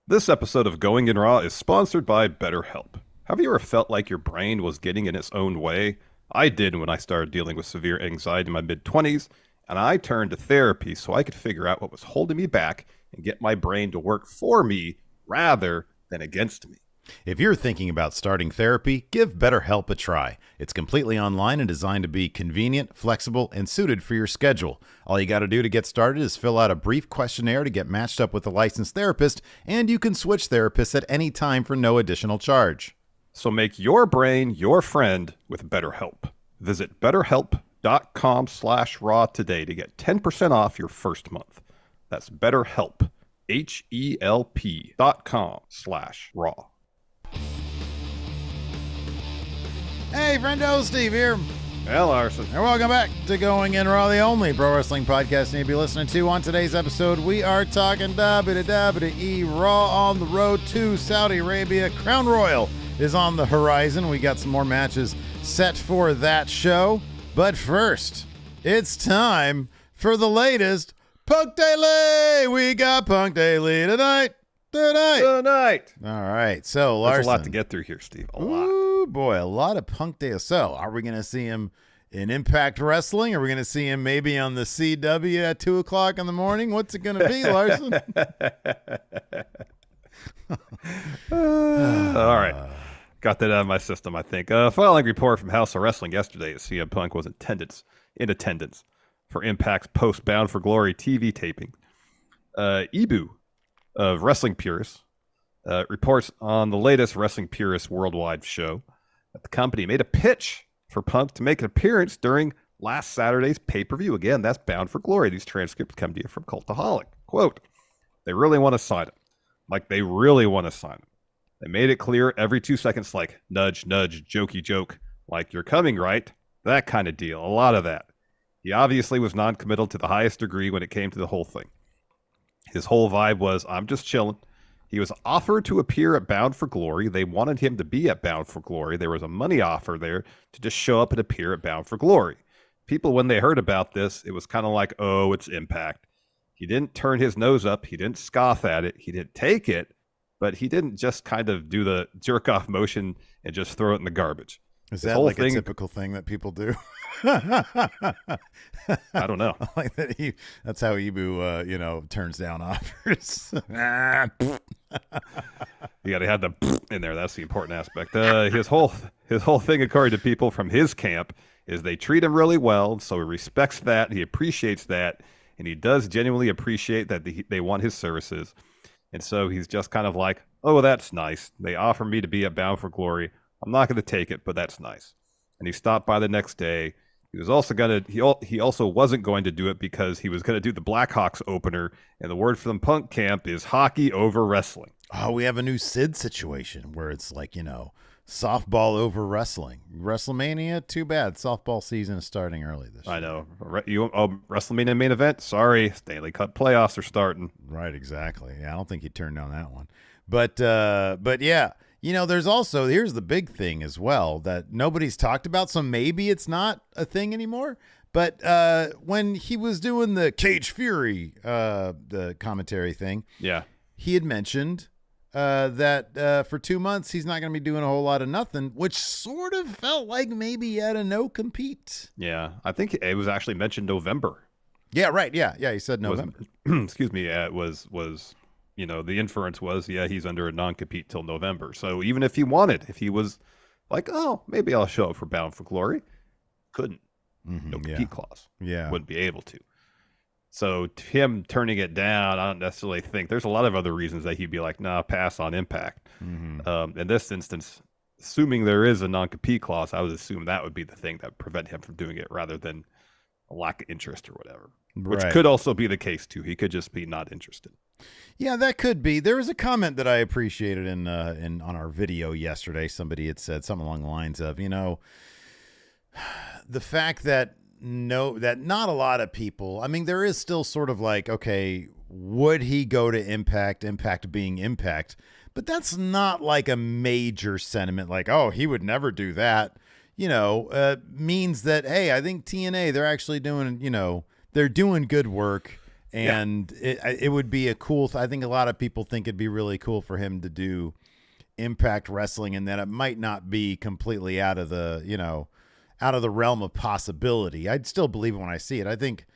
This episode of Going in Raw is sponsored by BetterHelp. Have you ever felt like your brain was getting in its own way? I did when I started dealing with severe anxiety in my mid-20s, and I turned to therapy so I could figure out what was holding me back and get my brain to work for me rather than against me. If you're thinking about starting therapy, give BetterHelp a try. It's completely online and designed to be convenient, flexible, and suited for your schedule. All you got to do to get started is fill out a brief questionnaire to get matched up with a licensed therapist, and you can switch therapists at any time for no additional charge. So make your brain your friend with BetterHelp. Visit BetterHelp.com/raw today to get 10% off your first month. That's BetterHelp, HELP.com/raw. Hey, Friendo, Steve here. Hey, Larson. And welcome back to Going In Raw, the only pro wrestling podcast you need to be listening to. On today's episode, we are talking WWE Raw on the road to Saudi Arabia. Crown Royal is on the horizon. We got some more matches set for that show. But first, it's time for the latest Punk Daily. We got Punk Daily tonight. All right, so Larson. There's a lot to get through here, Steve. A lot. Ooh, boy, a lot of Punk Daily. So, are we going to see him in Impact Wrestling? Are we going to see him maybe on the CW at 2 o'clock in the morning? What's it going to be, Larson? All right. Got that out of my system, I think. Following report from House of Wrestling yesterday, CM Punk was in attendance for Impact's post-Bound for Glory TV taping. Ibu of Wrestling Purists reports on the latest Wrestling Purists Worldwide show that the company made a pitch for Punk to make an appearance during last Saturday's pay-per-view. Again, that's Bound for Glory. These transcripts come to you from Cultaholic. Quote, they really want to sign him. Like, they really want to sign him. They made it clear every 2 seconds, like, nudge, nudge, jokey joke, like, you're coming, right? That kind of deal. A lot of that. He obviously was non-committal to the highest degree when it came to the whole thing. His whole vibe was, I'm just chilling. He was offered to appear at Bound for Glory. They wanted him to be at Bound for Glory. There was a money offer there to just show up and appear at Bound for Glory. People, when they heard about this, it was kind of like, oh, it's Impact. He didn't turn his nose up. He didn't scoff at it. He didn't take it, but he didn't just kind of do the jerk-off motion and just throw it in the garbage. Is that like a typical thing that people do? I don't know. Like that that's how Ibu, turns down offers. You got to have the in there. That's the important aspect. His whole thing, according to people from his camp, is they treat him really well. So he respects that. He appreciates that. And he does genuinely appreciate that they want his services. And so he's just kind of like, oh, that's nice. They offer me to be at Bound for Glory. I'm not going to take it, but that's nice. And he stopped by the next day. He was also he also wasn't going to do it because he was going to do the Blackhawks opener. And the word from Punk camp is hockey over wrestling. Oh, we have a new Sid situation where it's like, softball over wrestling. WrestleMania, too bad. Softball season is starting early this year. I know. WrestleMania main event? Sorry. Stanley Cup playoffs are starting. Right, exactly. Yeah, I don't think he'd turn down that one. But yeah. There's also, here's the big thing as well that nobody's talked about, so maybe it's not a thing anymore. But when he was doing the Cage Fury, the commentary thing, yeah, he had mentioned that for 2 months he's not going to be doing a whole lot of nothing, which sort of felt like maybe he had a no-compete. Yeah, I think it was actually mentioned November. Yeah, right. Yeah, he said November. Excuse me. It was. The inference was, he's under a non-compete till November. So even if he was like, oh, maybe I'll show up for Bound for Glory, couldn't. No compete clause. Yeah. Wouldn't be able to. So him turning it down, I don't necessarily think. There's a lot of other reasons that he'd be like, nah, pass on Impact. In this instance, assuming there is a non-compete clause, I would assume that would be the thing that would prevent him from doing it rather than a lack of interest or whatever. Which could also be the case, too. He could just be not interested. Yeah, that could be. There was a comment that I appreciated in on our video yesterday. Somebody had said something along the lines of, the fact that not a lot of people, I mean, there is still sort of like, okay, would he go to Impact being Impact? But that's not like a major sentiment like, oh, he would never do that. Means that, hey, I think TNA, they're actually doing, they're doing good work. And it would be a cool. I think a lot of people think it'd be really cool for him to do Impact Wrestling, and that it might not be completely out of the realm of possibility. I'd still believe it when I see it. I think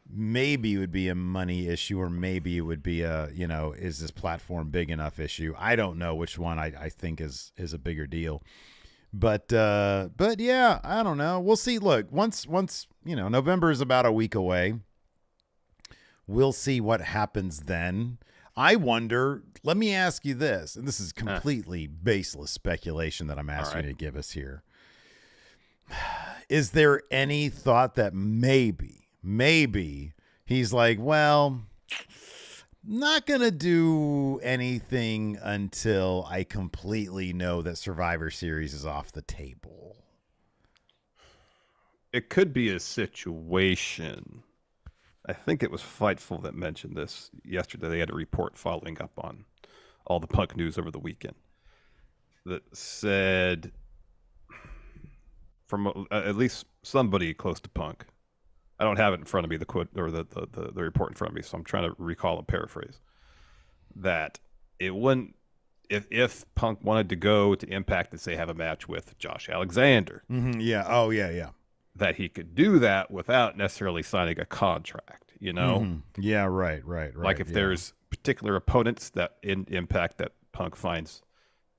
maybe it would be a money issue, or maybe it would be a, is this platform big enough issue? I don't know which one I think is a bigger deal. But yeah, I don't know. We'll see. Look, once November is about a week away. We'll see what happens then. I wonder, let me ask you this, and this is completely baseless speculation that I'm asking you to give us here. Is there any thought that maybe he's like, well, not going to do anything until I completely know that Survivor Series is off the table? It could be a situation. I think it was Fightful that mentioned this yesterday. They had a report following up on all the Punk news over the weekend that said, from at least somebody close to Punk, I don't have it in front of me, the quote or the report in front of me, so I'm trying to recall and paraphrase, that it wouldn't, if Punk wanted to go to Impact and say have a match with Josh Alexander. Mm-hmm, yeah. Oh, yeah. That he could do that without necessarily signing a contract, Mm-hmm. Yeah, right. Like if there's particular opponents that in Impact that Punk finds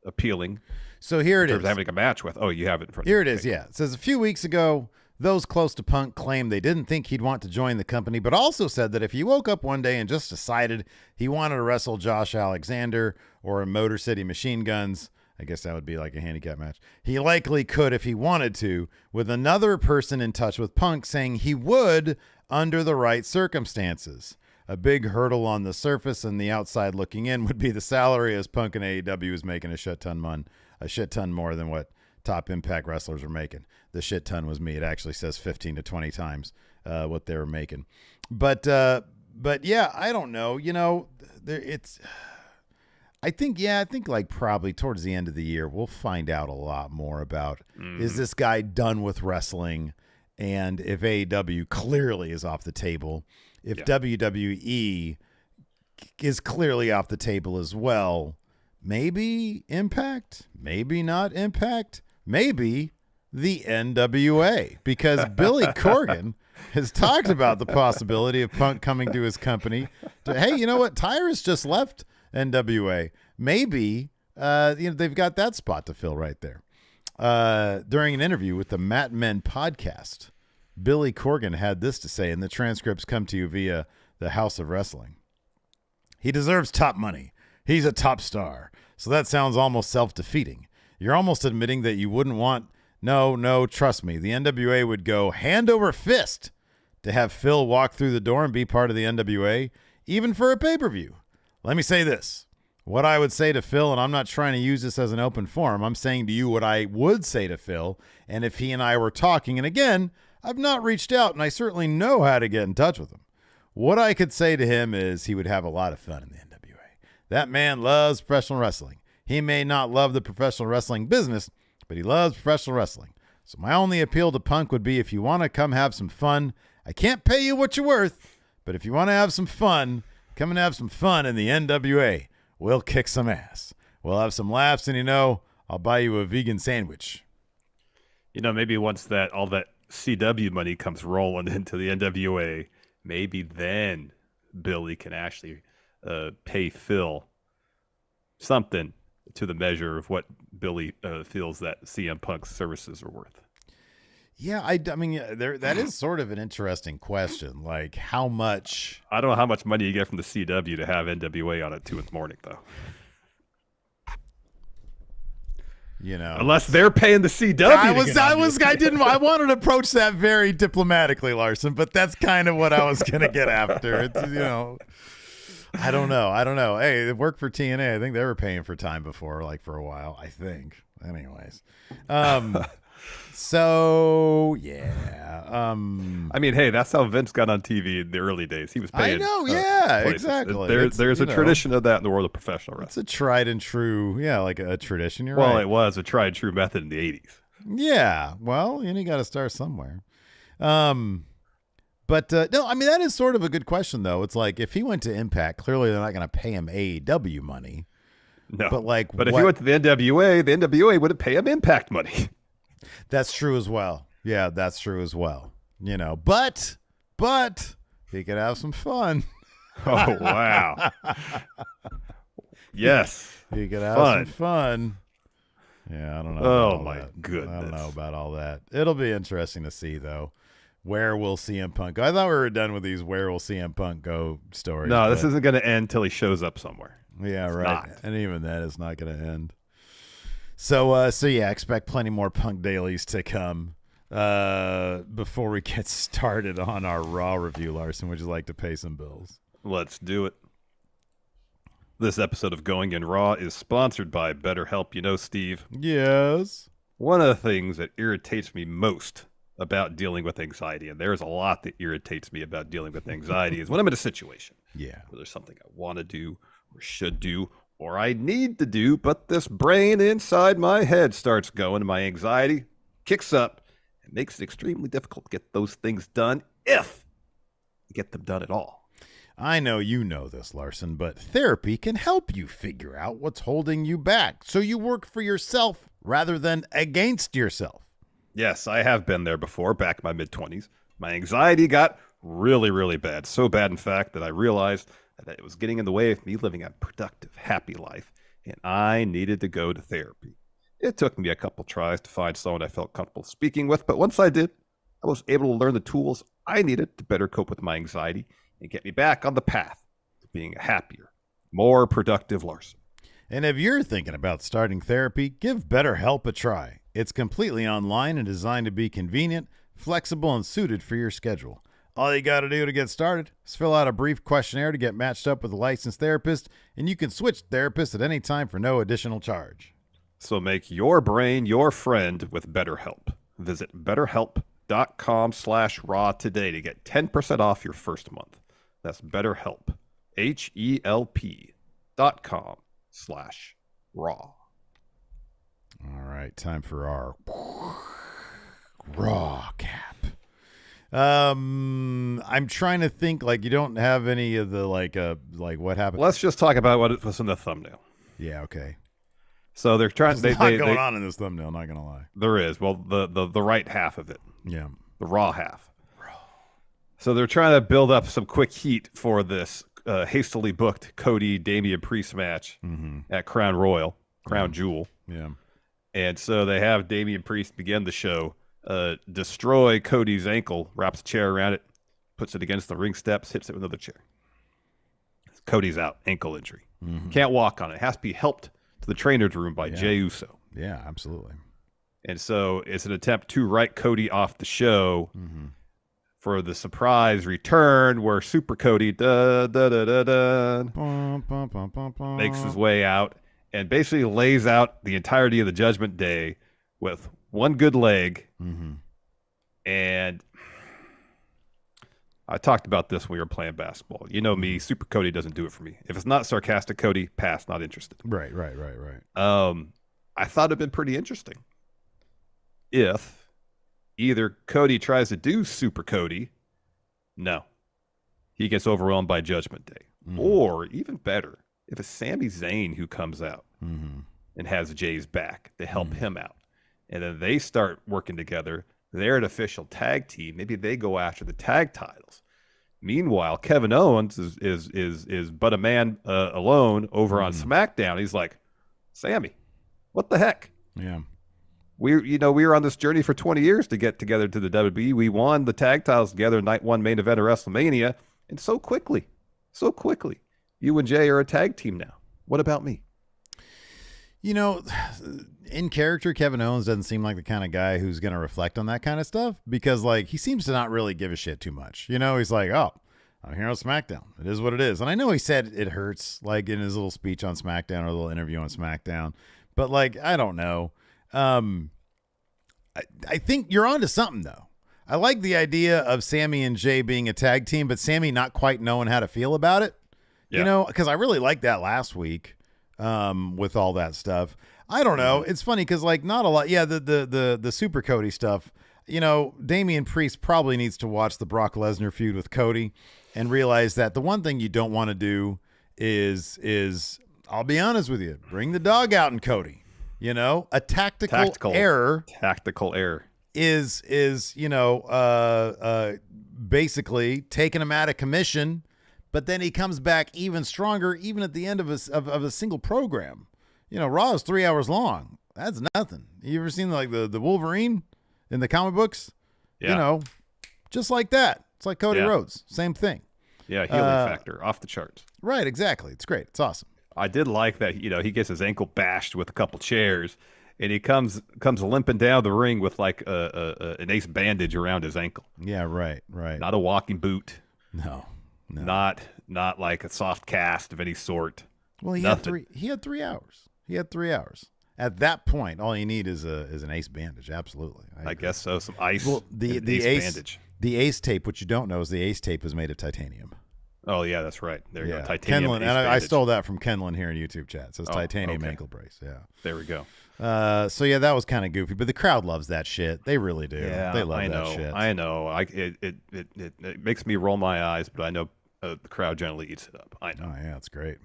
appealing. So here it is. Having a match with, you have it in front of you. Here you. it is, yeah. It says a few weeks ago, those close to Punk claimed they didn't think he'd want to join the company, but also said that if he woke up one day and just decided he wanted to wrestle Josh Alexander or a Motor City Machine Guns, I guess that would be like a handicap match, he likely could if he wanted to, with another person in touch with Punk saying he would under the right circumstances. A big hurdle on the surface and the outside looking in would be the salary, as Punk and AEW is making a shit ton more than what top Impact wrestlers are making. The shit ton was me. It actually says 15 to 20 times what they were making. But yeah, I don't know. I think like probably towards the end of the year, we'll find out a lot more about, is this guy done with wrestling? And if AEW clearly is off the table, if WWE is clearly off the table as well, maybe Impact, maybe not Impact, maybe the NWA, because Billy Corgan has talked about the possibility of Punk coming to his company. Hey, you know what? Tyrus just left NWA. Maybe they've got that spot to fill right there. During an interview with the Mat Men podcast, Billy Corgan had this to say, and the transcripts come to you via the House of Wrestling. He deserves top money. He's a top star. So that sounds almost self-defeating. You're almost admitting that you wouldn't want, no, trust me, the NWA would go hand over fist to have Phil walk through the door and be part of the NWA, even for a pay-per-view. Let me say this. What I would say to Phil, and I'm not trying to use this as an open forum, I'm saying to you what I would say to Phil, and if he and I were talking, and again, I've not reached out, and I certainly know how to get in touch with him. What I could say to him is he would have a lot of fun in the NWA. That man loves professional wrestling. He may not love the professional wrestling business, but he loves professional wrestling. So my only appeal to Punk would be, if you want to come have some fun, I can't pay you what you're worth, but if you want to have some fun, come and have some fun in the NWA. We'll kick some ass. We'll have some laughs, and I'll buy you a vegan sandwich. Maybe once all that CW money comes rolling into the NWA, maybe then Billy can actually pay Phil something to the measure of what Billy feels that CM Punk's services are worth. Yeah, I mean, that is sort of an interesting question. Like, how much? I don't know how much money you get from the CW to have NWA on at 2 a.m. though. Unless they're paying the CW. I wanted to approach that very diplomatically, Larson, but that's kind of what I was going to get after. It's, I don't know. Hey, it worked for TNA. I think they were paying for time before, like for a while, I think. Anyways. So yeah. I mean, hey, that's how Vince got on TV in the early days. He was paying. I know, yeah, places. exactly. There's a tradition of that in the world of professional wrestling. It's a tried and true, like a tradition. You're right. Well, it was a tried and true method in the 80s. Yeah. Well, you got to start somewhere. But no, I mean, that is sort of a good question, though. It's like if he went to Impact, clearly they're not going to pay him AEW money. No. But if he went to the NWA wouldn't pay him Impact money. That's true as well. Yeah, that's true as well. But he could have some fun. Oh, wow. Yes. He could have some fun. Yeah, I don't know. Oh, my goodness. I don't know about all that. It'll be interesting to see, though, where will CM Punk go. I thought we were done with these where will CM Punk go stories. No, this isn't going to end until he shows up somewhere. Yeah, it's right. Not. And even then, it's not going to end. So yeah, expect plenty more Punk dailies to come. Before we get started on our Raw review, Larson, would you like to pay some bills? Let's do it. This episode of Going in Raw is sponsored by BetterHelp. Steve. Yes. One of the things that irritates me most about dealing with anxiety, and there's a lot that irritates me about dealing with anxiety, is when I'm in a situation where there's something I want to do or should do or I need to do, but this brain inside my head starts going, and my anxiety kicks up and makes it extremely difficult to get those things done if I get them done at all. I know you know this, Larson, but therapy can help you figure out what's holding you back so you work for yourself rather than against yourself. Yes, I have been there before, back in my mid-20s. My anxiety got really, really bad. So bad, in fact, that I realized that it was getting in the way of me living a productive, happy life, and I needed to go to therapy. It took me a couple tries to find someone I felt comfortable speaking with, but once I did, I was able to learn the tools I needed to better cope with my anxiety and get me back on the path to being a happier, more productive Larson. And if you're thinking about starting therapy, give BetterHelp a try. It's completely online and designed to be convenient, flexible, and suited for your schedule. All you got to do to get started is fill out a brief questionnaire to get matched up with a licensed therapist, and you can switch therapists at any time for no additional charge. So make your brain your friend with BetterHelp. Visit BetterHelp.com/raw today to get 10% off your first month. That's BetterHelp, HELP.com/raw. All right, time for our Raw cap. I'm trying to think, you don't have any of the, what happened? Let's just talk about what was in the thumbnail. Yeah, okay. So they're trying. There's a lot going on in this thumbnail, not going to lie. There is. Well, the right half of it. Yeah. The Raw half. So they're trying to build up some quick heat for this hastily booked Cody Damian Priest match at Crown Jewel. Yeah. And so they have Damian Priest begin the show, destroy Cody's ankle, wraps a chair around it, puts it against the ring steps, hits it with another chair. Cody's out, ankle injury. Can't walk on it. Has to be helped to the trainer's room by Jey Uso. Yeah, absolutely. And so it's an attempt to write Cody off the show for the surprise return where Super Cody makes his way out and basically lays out the entirety of the Judgment Day with one good leg. And I talked about this when we were playing basketball. You know me, Super Cody doesn't do it for me. If it's not sarcastic Cody, pass, not interested. Right. I thought it'd been pretty interesting if either Cody tries to do Super Cody, no, he gets overwhelmed by Judgment Day. Or even better, if it's Sami Zayn who comes out and has Jay's back to help him out. And then they start working together. They're an official tag team. Maybe they go after the tag titles. Meanwhile, Kevin Owens is but a man alone over on SmackDown. He's like, Sammy, what the heck? Yeah. We were on this journey for 20 years to get together to the WWE. We won the tag titles together, night one main event of WrestleMania, and so quickly, you and Jay are a tag team now. What about me? In character, Kevin Owens doesn't seem like the kind of guy who's going to reflect on that kind of stuff because, he seems to not really give a shit too much. He's like, oh, I'm here on SmackDown. It is what it is. And I know he said it hurts, in his little speech on SmackDown or a little interview on SmackDown. But, I don't know. I think you're onto something, though. I like the idea of Sammy and Jay being a tag team, but Sammy not quite knowing how to feel about it. Yeah. Because I really liked that last week with all that stuff. I don't know. It's funny because, not a lot. Yeah, the Super Cody stuff. Damian Priest probably needs to watch the Brock Lesnar feud with Cody and realize that the one thing you don't want to do is I'll be honest with you, bring the dog out in Cody. A tactical error. Tactical error is basically taking him out of commission, but then he comes back even stronger, even at the end of a single program. Raw is 3 hours long. That's nothing. You ever seen like the Wolverine in the comic books? Yeah. Just like that. It's like Cody Rhodes. Same thing. Yeah, healing factor off the charts. Right, exactly. It's great. It's awesome. I did like that, he gets his ankle bashed with a couple chairs, and he comes limping down the ring with like an ace bandage around his ankle. Yeah, right. Not a walking boot. No. Not like a soft cast of any sort. Well, he had 3 hours. He had 3 hours. At that point, all you need is an ace bandage. Absolutely. I guess so. Some ice. Well, the ace bandage. The ace tape, what you don't know is the ace tape is made of titanium. Oh, yeah, that's right. There you go. Titanium. Kenlin, and I stole that from Kenlin here in YouTube chat. It says titanium ankle brace. Yeah. There we go. So, that was kind of goofy, but the crowd loves that shit. They really do. Yeah, they love that shit. I know. It makes me roll my eyes, but I know the crowd generally eats it up. I know. Oh, yeah, it's great.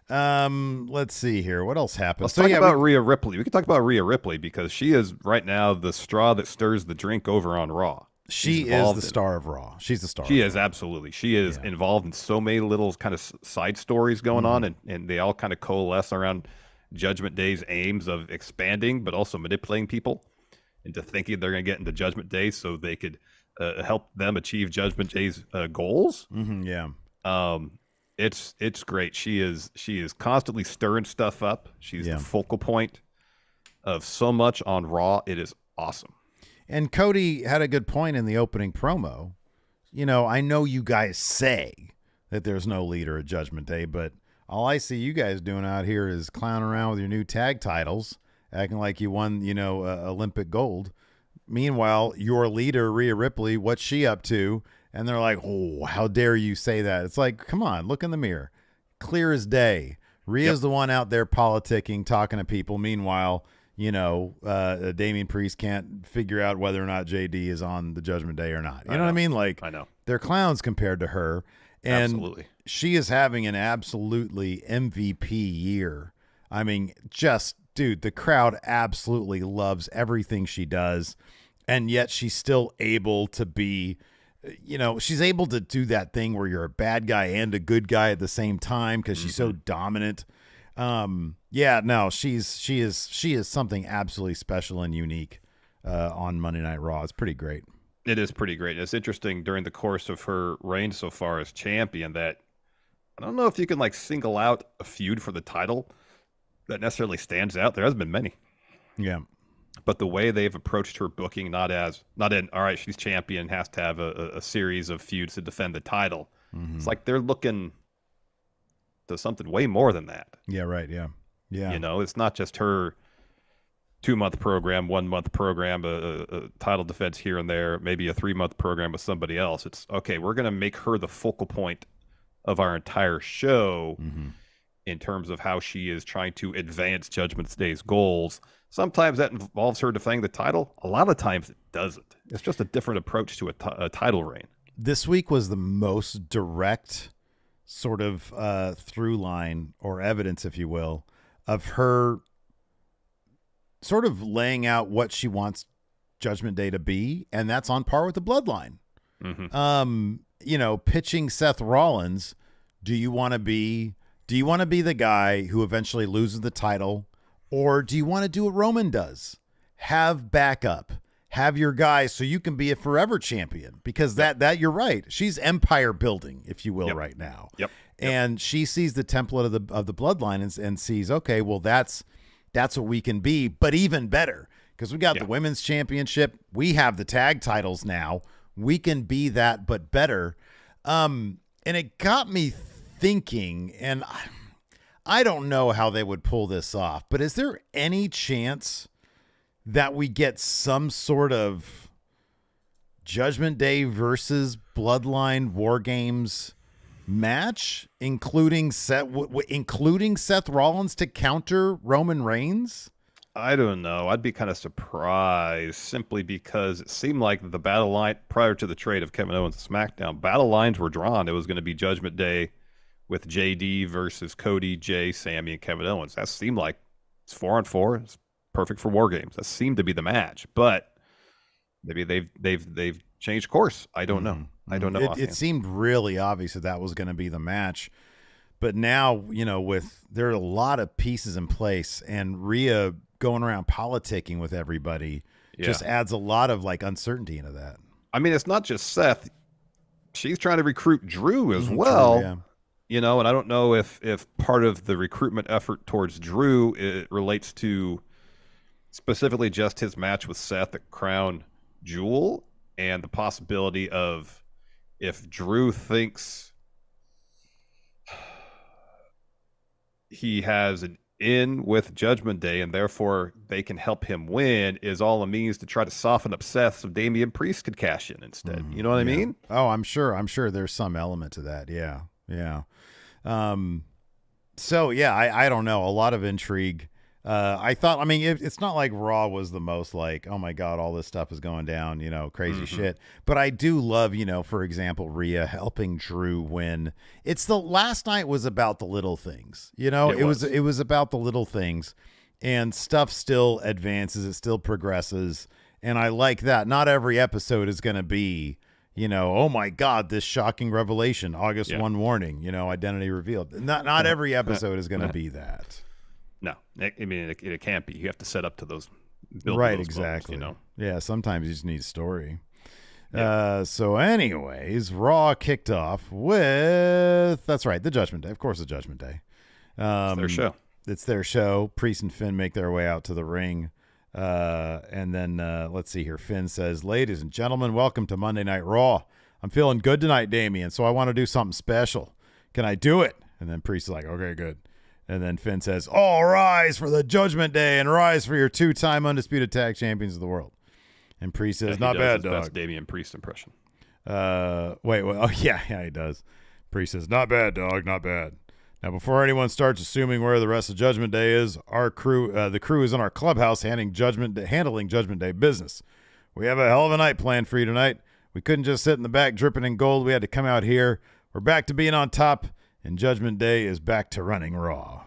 Let's see here. What else happened? Let's talk about Rhea Ripley. We can talk about Rhea Ripley because she is right now the straw that stirs the drink over on Raw. She is the star of Raw. She's the star. She is, absolutely. She is involved in so many little kind of side stories going on, and they all kind of coalesce around Judgment Day's aims of expanding, but also manipulating people into thinking they're going to get into Judgment Day so they could help them achieve Judgment Day's goals. It's great. She is constantly stirring stuff up. She's the focal point of so much on Raw. It is awesome. And Cody had a good point in the opening promo. I know you guys say that there's no leader at Judgment Day, but all I see you guys doing out here is clowning around with your new tag titles, acting like you won, Olympic gold. Meanwhile, your leader, Rhea Ripley, what's she up to? And they're like, oh, how dare you say that? It's like, come on, look in the mirror. Clear as day. Rhea's the one out there politicking, talking to people. Meanwhile, Damian Priest can't figure out whether or not JD is on the Judgment Day or not. You know what I mean? Like, I know. They're clowns compared to her. And absolutely. She is having an absolutely MVP year. I mean, dude, the crowd absolutely loves everything she does. And yet she's still able to be, she's able to do that thing where you're a bad guy and a good guy at the same time because she's so dominant. She is something absolutely special and unique on Monday Night Raw. It's pretty great. It is pretty great. It's interesting during the course of her reign so far as champion that I don't know if you can single out a feud for the title that necessarily stands out. There hasn't been many. Yeah. But the way they've approached her booking, not in, all right, she's champion, has to have a series of feuds to defend the title. It's like they're looking to something way more than that. Yeah, right. Yeah. It's not just her 2-month program, 1-month program, a title defense here and there, maybe a 3-month program with somebody else. It's okay. We're going to make her the focal point of our entire show in terms of how she is trying to advance Judgment Day's goals. Sometimes that involves her defending the title. A lot of times it doesn't. It's just a different approach to a title reign. This week was the most direct sort of through line or evidence, if you will, of her sort of laying out what she wants Judgment Day to be, and that's on par with the Bloodline. Pitching Seth Rollins, do you want to be the guy who eventually loses the title, or do you want to do what Roman does? Have backup. Have your guy so you can be a forever champion, because that you're right. She's empire building, if you will, right now. And she sees the template of the Bloodline and sees, okay, well, that's what we can be, but even better, because we got the women's championship. We have the tag titles now. We can be that, but better. And it got me thinking, and I don't know how they would pull this off, but is there any chance that we get some sort of Judgment Day versus Bloodline War Games match, including Seth Rollins to counter Roman Reigns? I don't know. I'd be kind of surprised simply because it seemed like the battle line prior to the trade of Kevin Owens to SmackDown, battle lines were drawn. It was going to be Judgment Day with JD versus Cody, Jay, Sammy, and Kevin Owens. That seemed like it's 4-on-4. It's perfect for War Games. That seemed to be the match, but maybe they've changed course. I don't know. I don't know. It seemed really obvious that was going to be the match, but now there are a lot of pieces in place, and Rhea going around politicking with everybody just adds a lot of like uncertainty into that. I mean, it's not just Seth. She's trying to recruit Drew as well. True, yeah. And I don't know if part of the recruitment effort towards Drew it relates to specifically just his match with Seth at Crown Jewel and the possibility of if Drew thinks he has an in with Judgment Day and therefore they can help him win is all a means to try to soften up Seth so Damian Priest could cash in instead. You know what I mean? Oh, I'm sure there's some element to that. Yeah. So yeah, I don't know. A lot of intrigue. I thought, I mean, it's not like Raw was the most like, oh my God, all this stuff is going down, crazy shit. But I do love, for example, Rhea helping Drew win. It's the last night was about the little things, it was about the little things, and stuff still advances. It still progresses. And I like that. Not every episode is going to be, oh my God, this shocking revelation, August 1 warning, identity revealed. Not every episode is going to be that. No, I mean, it can't be. You have to set up to those. Right, exactly. Moments, Yeah, sometimes you just need a story. Yeah. So anyways, Raw kicked off with, that's right, the Judgment Day. Of course, the Judgment Day. It's their show. It's their show. Priest and Finn make their way out to the ring. And then let's see here. Finn says, ladies and gentlemen, welcome to Monday Night Raw. I'm feeling good tonight, Damian, so I want to do something special. Can I do it? And then Priest is like, okay, good. And then Finn says, all rise for the Judgment Day and rise for your 2-time undisputed tag champions of the world. And Priest says, not bad, dog. Best Damian Priest impression. Wait. Oh, yeah, he does. Priest says, not bad, dog, not bad. Now, before anyone starts assuming where the rest of Judgment Day is, our crew, the crew is in our clubhouse handling Judgment Day business. We have a hell of a night planned for you tonight. We couldn't just sit in the back dripping in gold. We had to come out here. We're back to being on top. And Judgment Day is back to running Raw.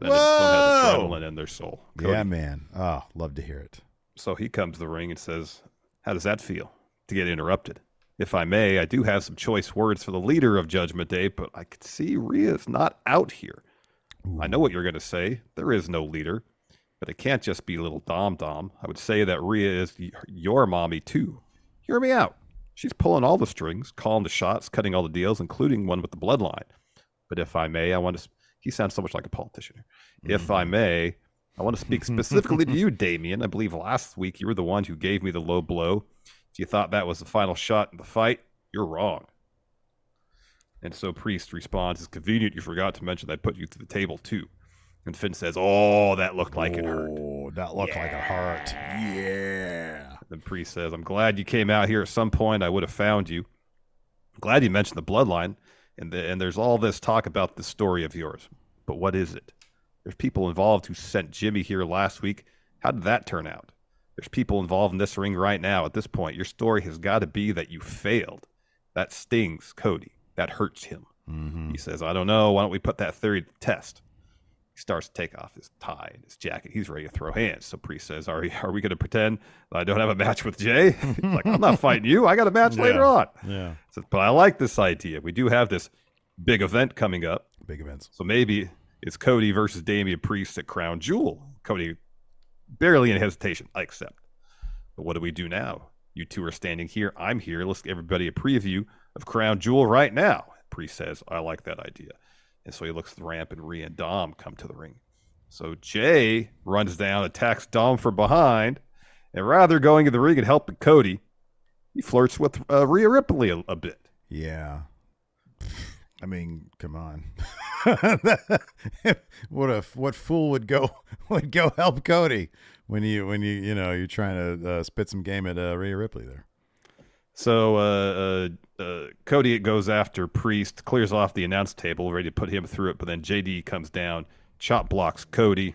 Then has adrenaline in their soul. Cody. Yeah, man. Oh, love to hear it. So he comes to the ring and says, how does that feel to get interrupted? If I may, I do have some choice words for the leader of Judgment Day, but I could see Rhea's not out here. Ooh. I know what you're going to say. There is no leader, but it can't just be little Dom. I would say that Rhea is your mommy, too. Hear me out. She's pulling all the strings, calling the shots, cutting all the deals, including one with the bloodline. But if I may, he sounds so much like a politician. If I may, I want to speak specifically to you, Damian. I believe last week you were the one who gave me the low blow. If you thought that was the final shot in the fight, you're wrong. And so Priest responds, it's convenient you forgot to mention that I put you through the table too. And Finn says, oh, that looked like it hurt. Oh, that looked like it hurt. Yeah. Then Priest says, I'm glad you came out here at some point. I would have found you. I'm glad you mentioned the bloodline. And there's all this talk about the story of yours. But what is it? There's people involved who sent Jimmy here last week. How did that turn out? There's people involved in this ring right now. At this point, your story has got to be that you failed. That stings Cody. That hurts him. Mm-hmm. He says, I don't know. Why don't we put that theory to the test? He starts to take off his tie and his jacket. He's ready to throw hands. So Priest says, are we going to pretend that I don't have a match with Jay? He's like, I'm not fighting you. I got a match later on. Yeah. Says, but I like this idea. We do have this big event coming up. Big events. So maybe it's Cody versus Damian Priest at Crown Jewel. Cody barely in hesitation. I accept. But what do we do now? You two are standing here. I'm here. Let's give everybody a preview of Crown Jewel right now. Priest says, I like that idea. And so he looks at the ramp, and Rhea and Dom come to the ring. So Jay runs down, attacks Dom from behind, and rather going to the ring and helping Cody, he flirts with Rhea Ripley a bit. Yeah. I mean, come on. What fool would go help Cody when you're trying to spit some game at Rhea Ripley there. So Cody goes after Priest, clears off the announce table, ready to put him through it. But then JD comes down, chop blocks Cody.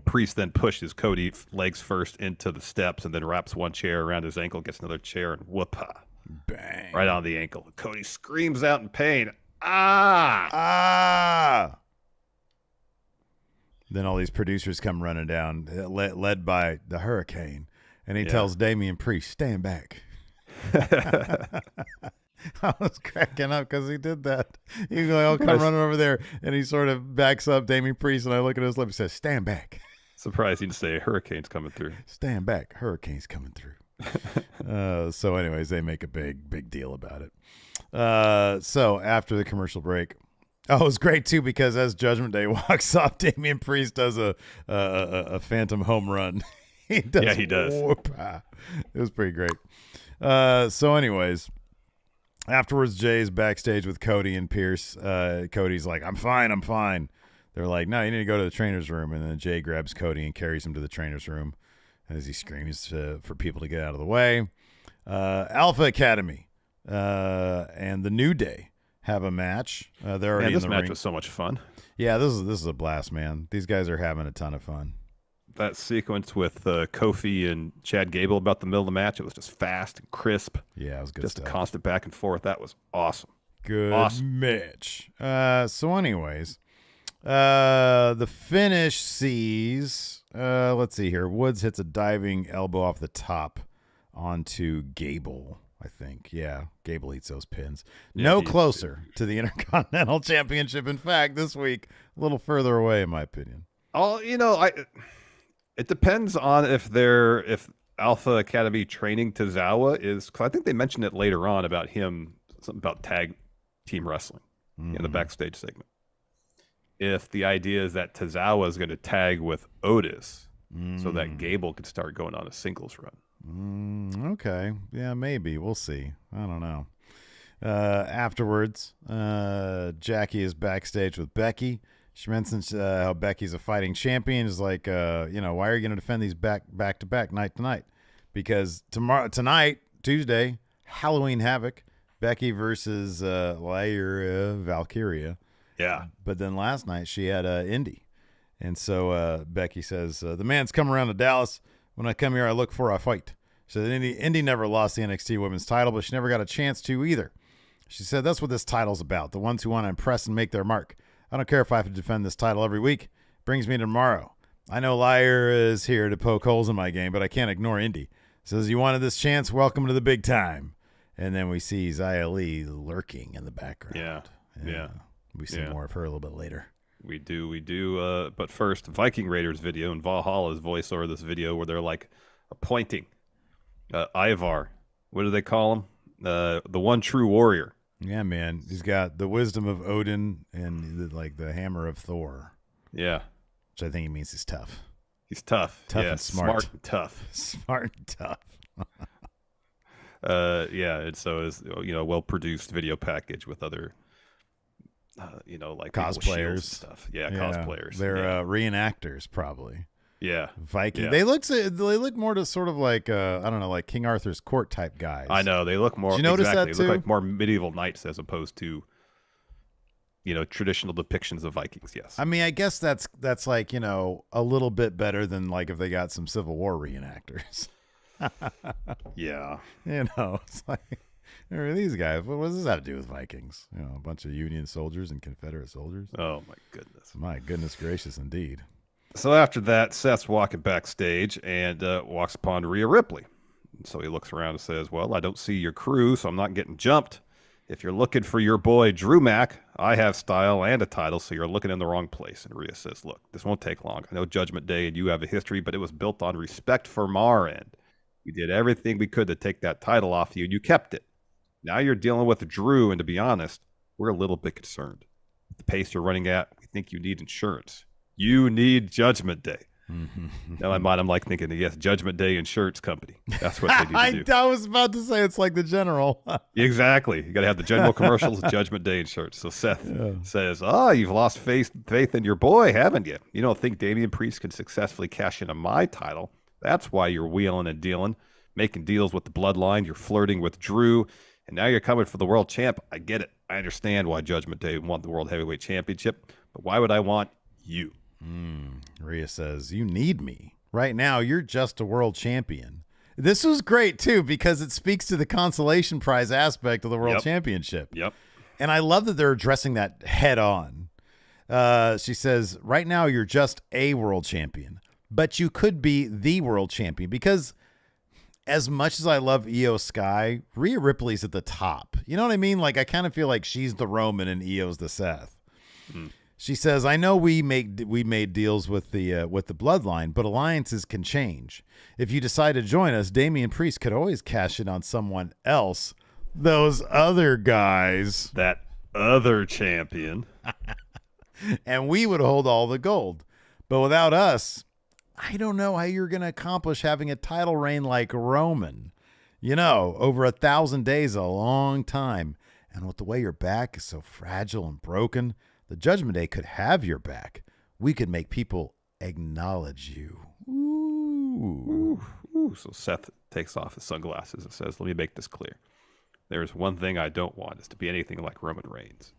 Priest then pushes Cody legs first into the steps and then wraps one chair around his ankle, gets another chair, and whoop-ha. Bang. Right on the ankle. Cody screams out in pain. Ah! Ah! Then all these producers come running down, led by the Hurricane, and he tells Damian Priest, stand back. I was cracking up because he did that. He's like, I'll come running over there, and he sort of backs up Damian Priest, and I look at his lip and says, stand back. Surprised he didn't say hurricane's coming through. Stand back. Hurricane's coming through. So anyways, they make a big deal about it. So after the commercial break, it was great too because as Judgment Day walks off, Damian Priest does a phantom home run. He does. It was pretty great. So anyways, afterwards, Jay's backstage with Cody and Pierce. Cody's like, I'm fine. They're like, no, you need to go to the trainer's room. And then Jay grabs Cody and carries him to the trainer's room as he screams for people to get out of the way. Alpha Academy and the New Day have a match. They're already in the ring. This match was so much fun. Yeah, this is a blast, man. These guys are having a ton of fun. That sequence with Kofi and Chad Gable about the middle of the match, it was just fast and crisp. Yeah, it was good just stuff. A constant back and forth. That was awesome. Good match. So anyways, the finish sees, let's see here. Woods hits a diving elbow off the top onto Gable, I think. Yeah, Gable eats those pins. Yeah, no closer to the Intercontinental Championship. In fact, this week, a little further away, in my opinion. Oh, it depends on if Alpha Academy training Tozawa is, because I think they mentioned it later on about him, something about tag team wrestling in the backstage segment. If the idea is that Tozawa is going to tag with Otis so that Gable could start going on a singles run. Okay. Yeah, maybe. We'll see. I don't know. Afterwards, Jackie is backstage with Becky. She mentions how Becky's a fighting champion. Is like, why are you going to defend these back to back, night to night? Because tonight, Tuesday, Halloween Havoc, Becky versus Lyra Valkyria. Yeah. But then last night she had Indy. And so Becky says, the man's come around to Dallas. When I come here, I look for a fight. So Indy never lost the NXT Women's title, but she never got a chance to either. She said, that's what this title's about. The ones who want to impress and make their mark. I don't care if I have to defend this title every week. Brings me to tomorrow. I know Lyra is here to poke holes in my game, but I can't ignore Indy. Says, you wanted this chance? Welcome to the big time. And then we see Xia Li lurking in the background. Yeah. We see more of her a little bit later. We do. But first, Viking Raiders video and Valhalla's voiceover this video where they're like appointing Ivar. What do they call him? The one true warrior. Yeah, man. He's got the wisdom of Odin and the hammer of Thor. Yeah. Which I think he means he's tough. He's tough. Tough and smart. Smart and tough. Smart and tough. And so is a well-produced video package with other like cosplayers and stuff. Yeah, cosplayers. They're reenactors probably. Yeah. Viking. Yeah. They look more to sort of like like King Arthur's court type guys. I know. They look more. Did you notice that They too? look like more medieval knights as opposed to traditional depictions of Vikings. Yes. I mean, I guess that's like, a little bit better than like if they got some Civil War reenactors. Yeah. It's like, who are these guys? What does this have to do with Vikings? A bunch of Union soldiers and Confederate soldiers. Oh my goodness. My goodness gracious, indeed. So after that, Seth's walking backstage and walks upon Rhea Ripley. So he looks around and says, well, I don't see your crew, so I'm not getting jumped. If you're looking for your boy Drew Mack, I have style and a title, so you're looking in the wrong place. And Rhea says, look, this won't take long. I know Judgment Day and you have a history, but it was built on respect from our end. We did everything we could to take that title off you, and you kept it. Now you're dealing with Drew, and to be honest, we're a little bit concerned. At the pace you're running at, we think you need insurance. You need Judgment Day. Now, I'm like thinking, yes, Judgment Day Insurance Company. That's what they need to do. I was about to say it's like the General. Exactly. You got to have the General commercials, Judgment Day Insurance. So Seth says, you've lost faith in your boy, haven't you? You don't think Damian Priest can successfully cash in on my title. That's why you're wheeling and dealing, making deals with the bloodline. You're flirting with Drew. And now you're coming for the world champ. I get it. I understand why Judgment Day won the World Heavyweight Championship. But why would I want you? Rhea says, you need me. Right now, you're just a world champion. This was great, too, because it speaks to the consolation prize aspect of the world championship. Yep. And I love that they're addressing that head on. She says, right now, you're just a world champion, but you could be the world champion because as much as I love Io Sky, Rhea Ripley's at the top. You know what I mean? Like, I kind of feel like she's the Roman and Io's the Seth. She says, I know we made deals with the bloodline, but alliances can change. If you decide to join us, Damian Priest could always cash in on someone else. Those other guys. That other champion. And we would hold all the gold. But without us, I don't know how you're going to accomplish having a title reign like Roman. You know, over 1,000 days, a long time. And with the way your back is so fragile and broken, the Judgment Day could have your back. We could make people acknowledge you. Ooh. So Seth takes off his sunglasses and says, let me make this clear. There's one thing I don't want is to be anything like Roman Reigns.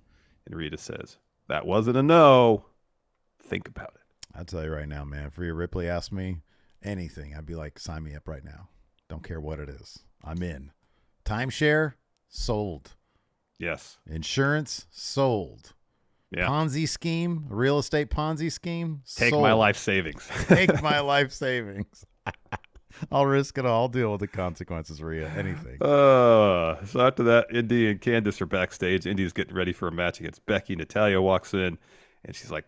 And Rita says, that wasn't a no. Think about it. I'll tell you right now, man, if Rhea Ripley asked me anything, I'd be like, sign me up right now. Don't care what it is. I'm in. Timeshare, sold. Yes. Insurance, sold. Yeah. Ponzi scheme, real estate Ponzi scheme, Take sold. my life savings. Take my life savings. I'll risk it all. I'll deal with the consequences, Rhea. Anything. So after that, Indy and Candice are backstage. Indy's getting ready for a match against Becky. Natalia walks in, and she's like,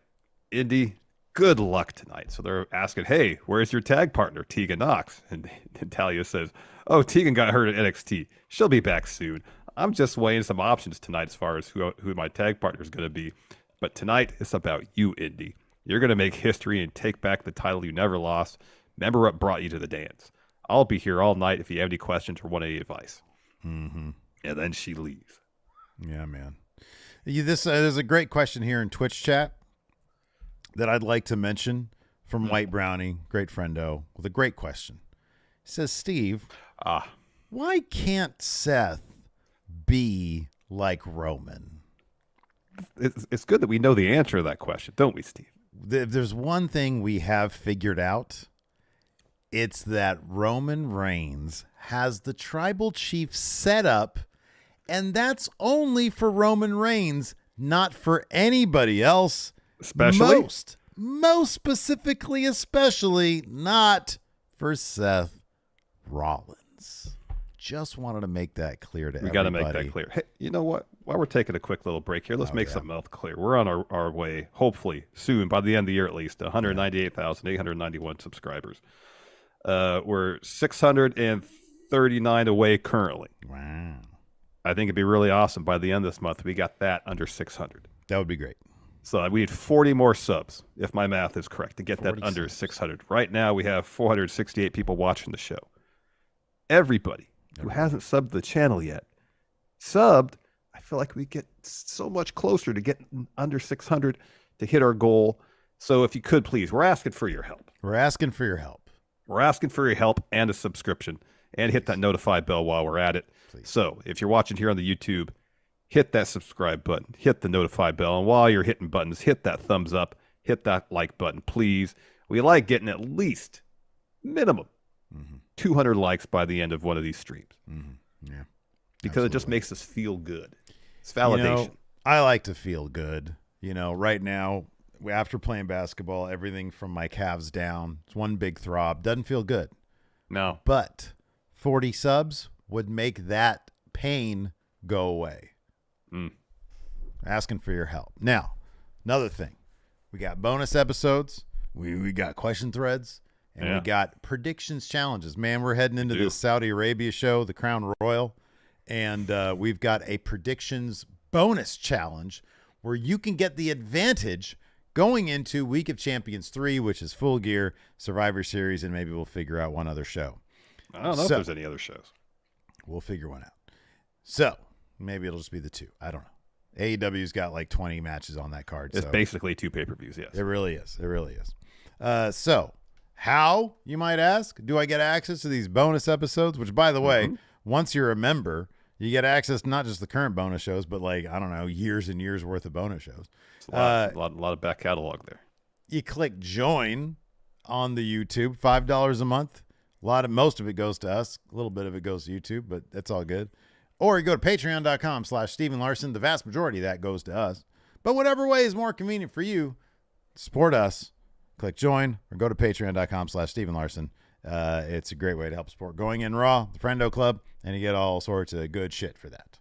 Indy, good luck tonight. So they're asking, hey, where's your tag partner, Tegan Knox? And Natalia says, oh, Tegan got hurt at NXT. She'll be back soon. I'm just weighing some options tonight as far as who my tag partner is going to be. But tonight, it's about you, Indy. You're going to make history and take back the title you never lost. Remember what brought you to the dance. I'll be here all night if you have any questions or want any advice. Mm-hmm. And then she leaves. Yeah, man. There's a great question here in Twitch chat that I'd like to mention from White Brownie, great friendo, with a great question. He says, Steve, why can't Seth be like Roman? It's good that we know the answer to that question, don't we, Steve? If there's one thing we have figured out, it's that Roman Reigns has the tribal chief set up, and that's only for Roman Reigns, not for anybody else. Especially? Most specifically, especially not for Seth Rollins. Just wanted to make that clear to everybody. We got to make that clear. Hey, you know what? While we're taking a quick little break here, let's make something else clear. We're on our way, hopefully, soon, by the end of the year at least, 198,891 subscribers. We're 639 away currently. Wow. I think it'd be really awesome by the end of this month. We got that under 600. That would be great. So we need 40 more subs, if my math is correct, to get that under subs. 600. Right now, we have 468 people watching the show. Everybody who hasn't subbed the channel yet, subbed. I feel like we get so much closer to getting under 600 to hit our goal. So if you could, please, we're asking for your help. We're asking for your help. We're asking for your help and a subscription, and hit that notify bell while we're at it. Please. So if you're watching here on the YouTube, hit that subscribe button, hit the notify bell, and while you're hitting buttons, hit that thumbs up, hit that like button, please. We like getting at least minimum 200 likes by the end of one of these streams. Yeah, because it just makes us feel good. It's validation. You know, I like to feel good. You know, right now, after playing basketball, everything from my calves down, it's one big throb. Doesn't feel good. No. But 40 subs would make that pain go away. Asking for your help. Now, another thing. We got bonus episodes. We got question threads. And we got predictions challenges. Man, we're heading into this Saudi Arabia show, the Crown Royal. And we've got a predictions bonus challenge where you can get the advantage going into Week of Champions 3, which is Full Gear, Survivor Series, and maybe we'll figure out one other show. I don't know if there's any other shows. We'll figure one out. So maybe it'll just be the two. I don't know. AEW's got like 20 matches on that card. It's basically 2 pay-per-views, yes. It really is. It really is. So how, you might ask, do I get access to these bonus episodes? Which, by the way, once you're a member, you get access to not just the current bonus shows, but like, I don't know, years and years worth of bonus shows. It's a lot of back catalog there. You click join on the YouTube, $5 a month. Most of it goes to us. A little bit of it goes to YouTube, but that's all good. Or you go to patreon.com/Stephen Larson. The vast majority of that goes to us. But whatever way is more convenient for you, support us. Click join or go to patreon.com/Stephen Larson. It's a great way to help support Going In Raw, the Friendo Club, and you get all sorts of good shit for that.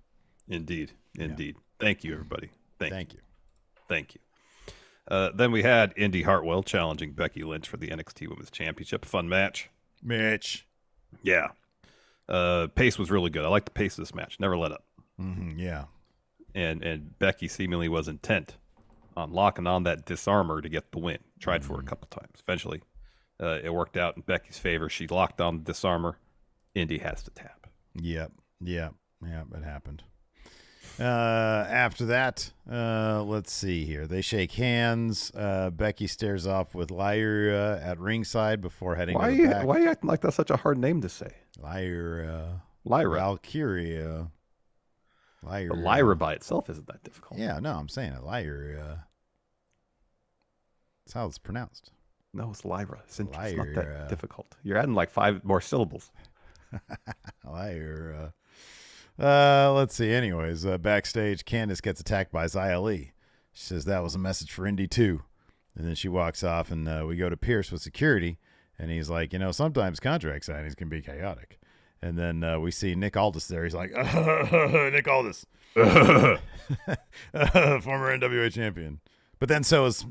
Indeed. Yeah. Thank you, everybody. Thank you. Then we had Indy Hartwell challenging Becky Lynch for the NXT Women's Championship. Fun match. Yeah. Pace was really good. I like the pace of this match. Never let up. Yeah. And Becky seemingly was intent on locking on that disarmer to get the win. Tried for it a couple times. Eventually, it worked out in Becky's favor. She locked on the disarmer. Indy has to tap. Yep. It happened. After that, let's see here. They shake hands. Becky stares off with Lyra at ringside before heading to the back. Why are you acting like that's such a hard name to say? Lyra. Valkyria. Lyra. But Lyra by itself isn't that difficult. Yeah, no, I'm saying it. Lyra. That's how it's pronounced. No, it's Lyra. It's not that difficult. You're adding like 5 more syllables. Lyra. Let's see. Anyways, backstage, Candice gets attacked by Xia Li. She says that was a message for Indy too. And then she walks off, and we go to Pierce with security, and he's like, sometimes contract signings can be chaotic. And then we see Nick Aldis there. He's like, Nick Aldis, former NWA champion. But then so is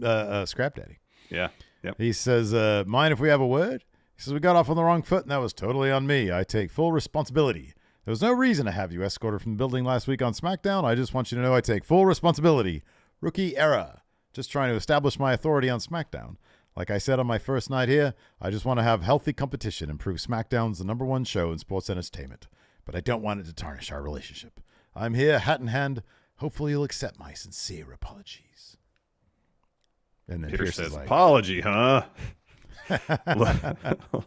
Scrap Daddy. Yeah. Yep. He says, mind if we have a word? He says, we got off on the wrong foot, and that was totally on me. I take full responsibility. There was no reason to have you escorted from the building last week on SmackDown. I just want you to know I take full responsibility. Rookie era. Just trying to establish my authority on SmackDown. Like I said on my first night here, I just want to have healthy competition and prove SmackDown's the #1 show in sports entertainment. But I don't want it to tarnish our relationship. I'm here, hat in hand. Hopefully you'll accept my sincere apologies. And then Pierce says, like, apology, huh?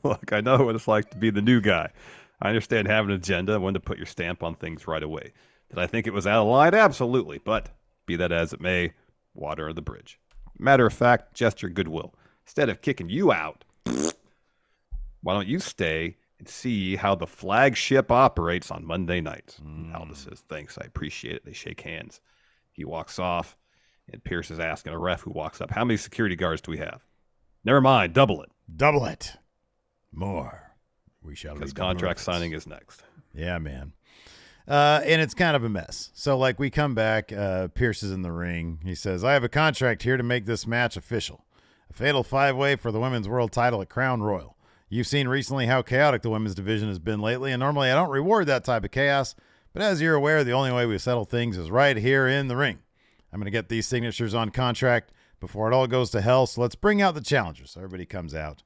Look, I know what it's like to be the new guy. I understand having an agenda and when to put your stamp on things right away. Did I think it was out of line? Absolutely. But be that as it may, water under the bridge. Matter of fact, gesture goodwill. Instead of kicking you out, why don't you stay and see how the flagship operates on Monday nights? Aldis says, thanks, I appreciate it. They shake hands. He walks off, and Pierce is asking a ref who walks up, how many security guards do we have? Never mind, double it. Double it. More. We shall be. Because contract signing is next. Yeah, man. And it's kind of a mess. So, like, we come back. Pierce is in the ring. He says, I have a contract here to make this match official. A fatal 5-way for the women's world title at Crown Royal. You've seen recently how chaotic the women's division has been lately, and normally I don't reward that type of chaos. But as you're aware, the only way we settle things is right here in the ring. I'm going to get these signatures on contract before it all goes to hell. So let's bring out the challengers. So everybody comes out,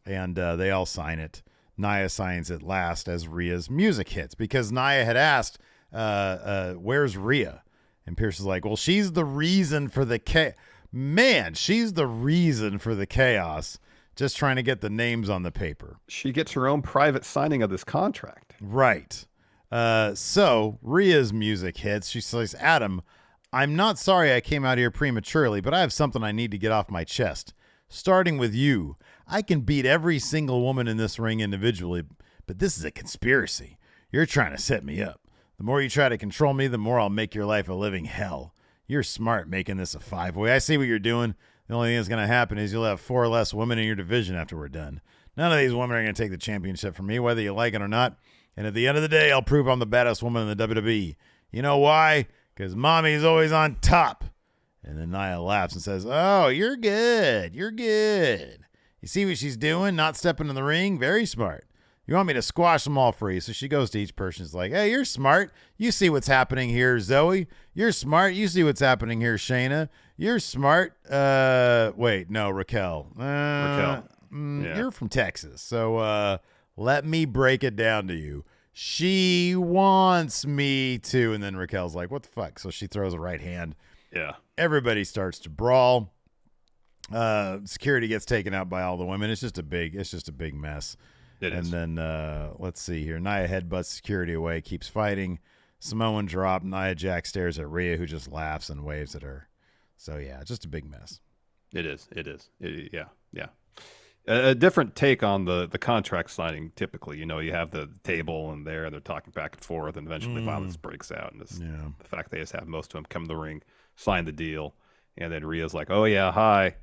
and they all sign it. Nia signs it last as Rhea's music hits because Nia had asked, where's Rhea? And Pierce is like, well, she's the reason for the chaos. Man, she's the reason for the chaos. Just trying to get the names on the paper. She gets her own private signing of this contract. Right. So Rhea's music hits. She says, Adam, I'm not sorry I came out here prematurely, but I have something I need to get off my chest. Starting with you. I can beat every single woman in this ring individually, but this is a conspiracy. You're trying to set me up. The more you try to control me, the more I'll make your life a living hell. You're smart making this a 5-way. I see what you're doing. The only thing that's going to happen is you'll have 4 less women in your division after we're done. None of these women are going to take the championship from me, whether you like it or not. And at the end of the day, I'll prove I'm the baddest woman in the WWE. You know why? Because mommy's always on top. And then Nia laughs and says, oh, you're good. You're good. You see what she's doing? Not stepping in the ring? Very smart. You want me to squash them all for you. So she goes to each person. She's like, hey, you're smart. You see what's happening here, Zoe. You're smart. You see what's happening here, Shayna. You're smart. Wait, no, Raquel. Yeah. You're from Texas. So let me break it down to you. She wants me to. And then Raquel's like, what the fuck? So she throws a right hand. Yeah. Everybody starts to brawl. Security gets taken out by all the women. It's just a big mess. It is. And then let's see here. Nia headbutts security away, keeps fighting. Samoan drop. Nia Jax stares at Rhea, who just laughs and waves at her. So yeah, just a big mess. It is. It is. Yeah. Yeah. A different take on the contract signing. Typically, you have the table and they're talking back and forth, and eventually violence breaks out. And the fact they just have most of them come to the ring, sign the deal, and then Rhea's like, "Oh yeah, hi,